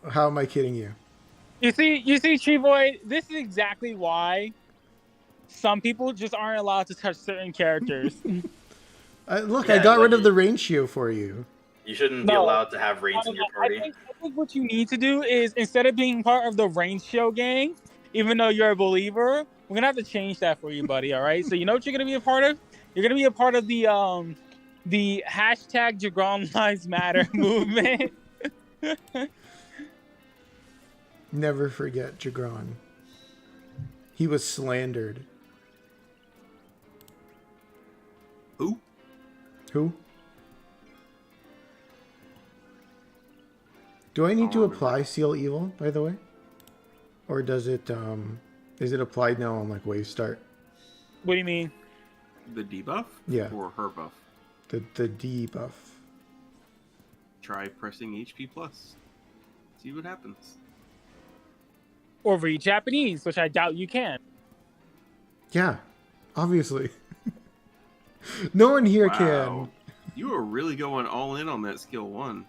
How am I kidding you? You see, TreeVoid, this is exactly why some people just aren't allowed to touch certain characters. Look, Yeah, I got like rid of the range shield for you. You shouldn't be allowed to have reins in your party. I think what you need to do is, instead of being part of the range show gang, even though you're a believer, we're gonna have to change that for you, buddy. All right. So you know what you're gonna be a part of? You're gonna be a part of the hashtag Jagron Lives Matter movement. Never forget Jagron. He was slandered. Who? Who? Do I need to apply Seal Evil, by the way? Or does it, is it applied now on, like, wave start? What do you mean? The debuff? Yeah. Or her buff? The debuff. Try pressing HP+. See what happens. Or read Japanese, which I doubt you can. Yeah, obviously. No one here Wow. can. You are really going all in on that skill 1.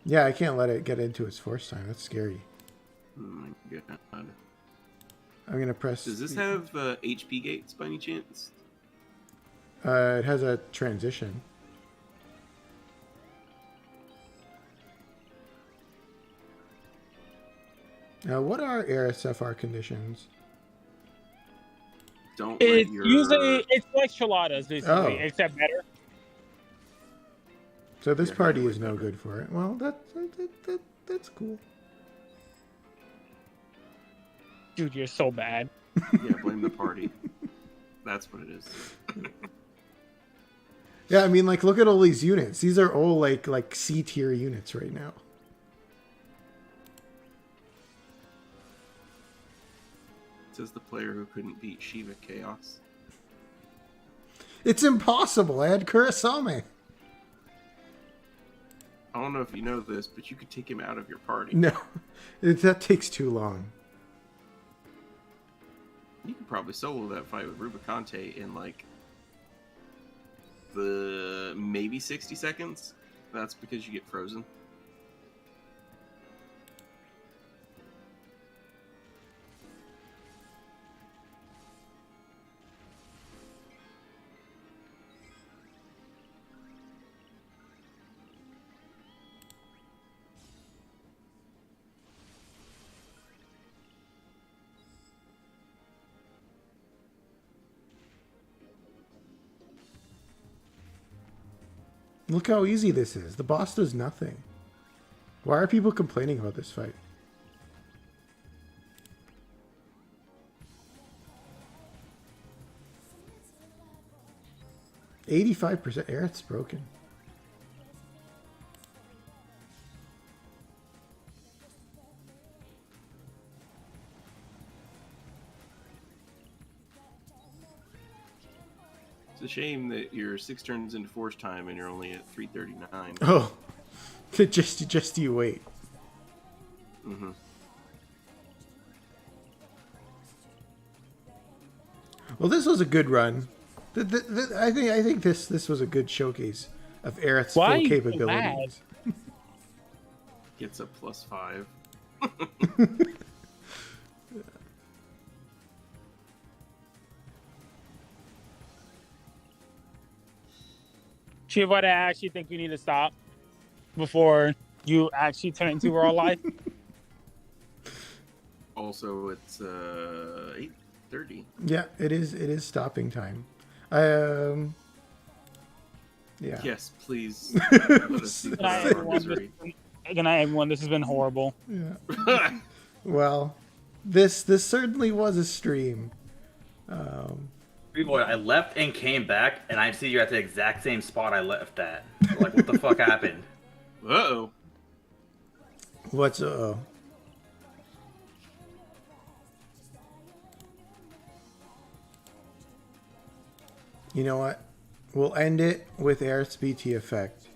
Yeah, I can't let it get into its force time. That's scary. Oh my god. I'm gonna press. Does this have HP gates by any chance? It has a transition. Now, what are Eris FR conditions? Don't It's let your... usually like Choladas, basically, Oh. except better. So this Yeah, party anyway, is no better. good for it. Well, that's cool. Dude, you're so bad. Yeah, blame the party. That's what it is. Yeah, I mean, like, look at all these units. These are all like C tier units right now. Says the player who couldn't beat Shiva Chaos. It's impossible. I had Kurasame. I don't know if you know this, but you could take him out of your party. No, that takes too long. You could probably solo that fight with Rubicante in like the maybe 60 seconds. That's because you get frozen. Look how easy this is. The boss does nothing. Why are people complaining about this fight? %85% air, it's broken. It's a shame that you're 6 turns into force time and you're only at 339. Oh, just you wait. Mm-hmm. Well, this was a good run. I think this was a good showcase of Aerith's Why are full you so capabilities. Gets a +5. Chiva, I actually think we need to stop before you actually turn into real life. Also, it's 8:30. Yeah, it is stopping time. Yeah. Yes, please. Let us see Good night, our everyone. misery. Good night, everyone. This has been horrible. Yeah. Well, this certainly was a stream. TreeVoid, I left and came back, and I see you at the exact same spot I left at. Like, what the fuck happened? Uh-oh. What's uh-oh? You know what? We'll end it with Aerith's BT effect.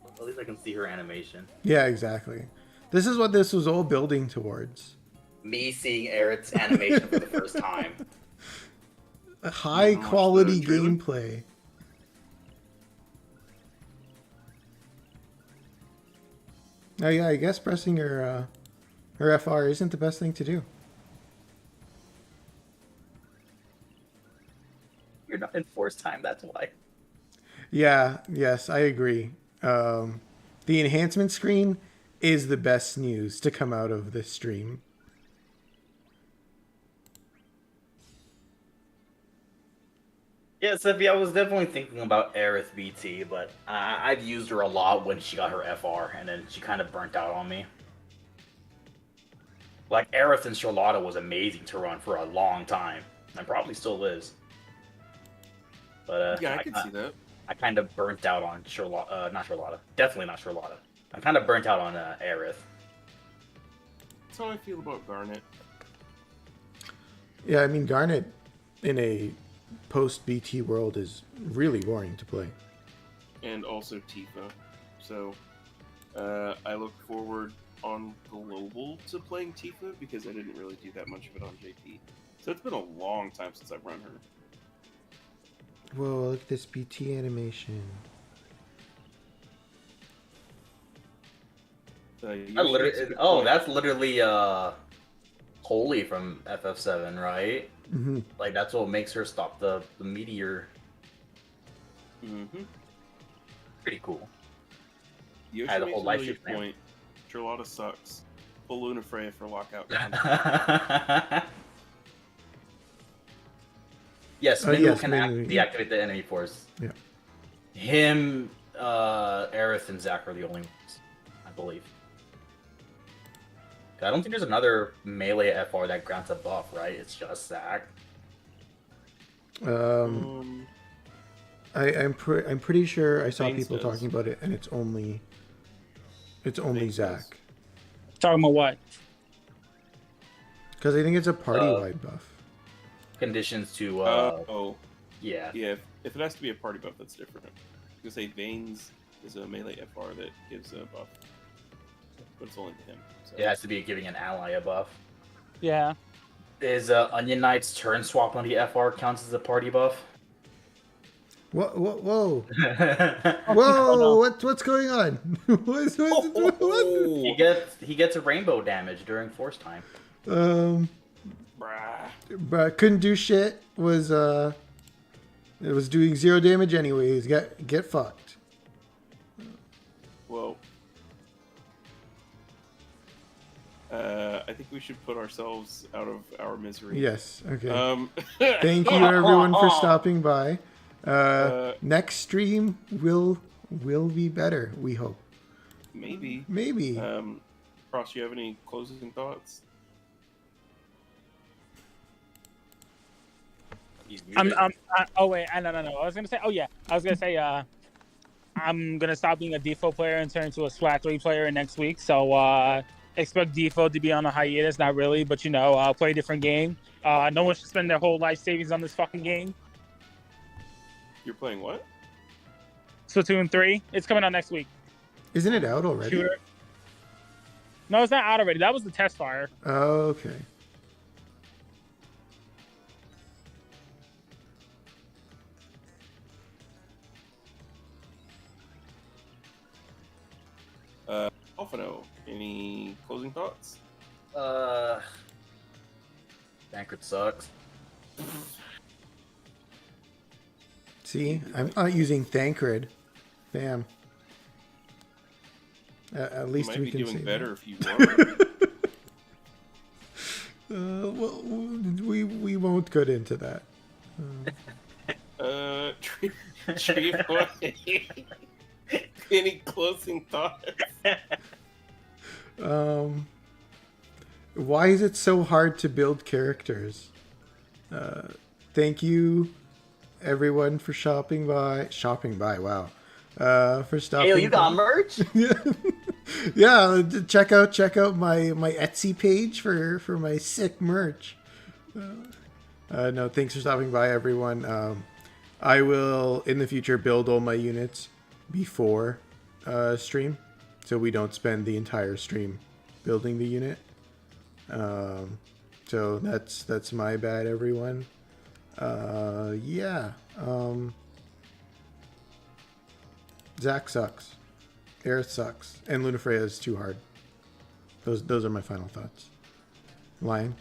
At least I can see her animation. Yeah, exactly. This is what this was all building towards. Me seeing Eric's animation for the first time. a high watch the quality trailer? gameplay. Oh yeah, I guess pressing her FR isn't the best thing to do. You're not in force time, that's why. Yeah, yes, I agree. The enhancement screen is the best news to come out of this stream. Yeah, Seppi, I was definitely thinking about Aerith BT, but I've used her a lot when she got her FR, and then she kind of burnt out on me. Like, Aerith and Charlotta was amazing to run for a long time, and probably still is. But Yeah, I can see that. I kind of burnt out on Charlotta, not Charlotta. Definitely not Charlotta. I'm kind of burnt out on Aerith. That's how I feel about Garnet. Yeah, I mean Garnet in a post BT world is really boring to play. And also Tifa. So, I look forward on global to playing Tifa because I didn't really do that much of it on JP. So it's been a long time since I've run her. Whoa, look at this BT animation. That's literally Holy from FF7, right? Mm-hmm. Like, that's what makes her stop the meteor. Mm-hmm. Pretty cool. Yoshi Had a makes whole a life really shift good now. point. Charlotta sucks. Pull Luna Freya for lockout. Yes, Oh, Minwu yes, can Minwu, yeah. deactivate the enemy force. Yeah. Him, Aerith, and Zack are the only ones, I believe. I don't think there's another melee FR that grants a buff, right? It's just Zack. I'm pretty sure I saw Baines people does. talking about it, and it's only Baines Zack. does. Talking about what? Because I think it's a party-wide buff. Conditions to, yeah. Yeah, if it has to be a party buff, that's different. You say Baines is a melee FR that gives a buff, but it's only to him. So. It has to be giving an ally a buff. Yeah. Is Onion Knight's turn swap on the FR counts as a party buff? Whoa! Whoa! Oh, Whoa! no. What's going on? What? He gets a rainbow damage during force time. Brah. But couldn't do shit. It was doing 0 damage anyways. Get fucked. Well, I think we should put ourselves out of our misery. Yes. Okay. Thank Thank you everyone for stopping by. Next stream will be better. We hope. Maybe. Maybe. Ross, you have any closing thoughts? Oh wait, no. I was gonna say, I'm gonna stop being a default player and turn into a SWAT 3 player next week. So expect default to be on a hiatus. Not really, but I'll play a different game. No one should spend their whole life savings on this fucking game. You're playing what? Splatoon 3. It's coming out next week. Isn't it out already? Shooter. No, it's not out already. That was the test fire. Okay. Alphino, any closing thoughts? Banquet sucks. See, I'm not using Thancred. Bam. At least you might we be can doing say better that. if you were. Well, we won't get into that. TreeVoid, any closing thoughts? Why is it so hard to build characters? Thank you, everyone, for shopping by. Wow. For stopping. Hey, you got merch? Yeah, check out my Etsy page for my sick merch. No, thanks for stopping by, everyone. I will in the future build all my units before stream, so we don't spend the entire stream building the unit. So that's my bad, everyone. Yeah. Zach sucks. Aerith sucks. And Lunafreya is too hard. Those are my final thoughts. Lion?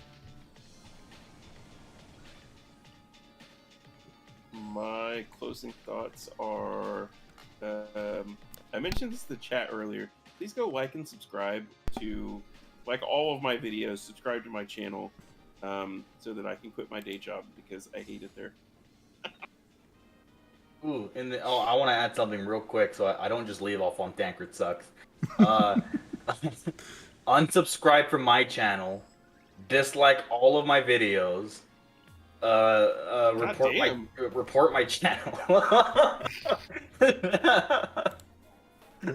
My closing thoughts are, I mentioned this in the chat earlier. Please go like and subscribe to, like all of my videos, subscribe to my channel, so that I can quit my day job because I hate it there. Ooh, I want to add something real quick so I don't just leave off on Thancred sucks. Unsubscribe from my channel, dislike all of my videos, report my channel.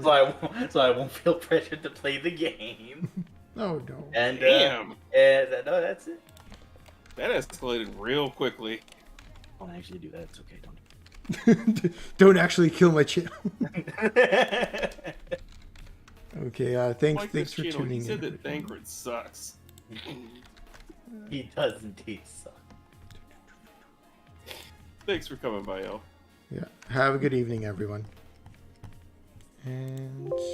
so I won't feel pressured to play the game. Oh, no. And Damn. No, that's it. That escalated real quickly. Don't actually do that. It's okay. Don't. Don't actually kill my channel. Okay, thanks for tuning He said in. that Thancred sucks. He does indeed suck. Thanks for coming by, y'all. Yeah. Have a good evening, everyone. And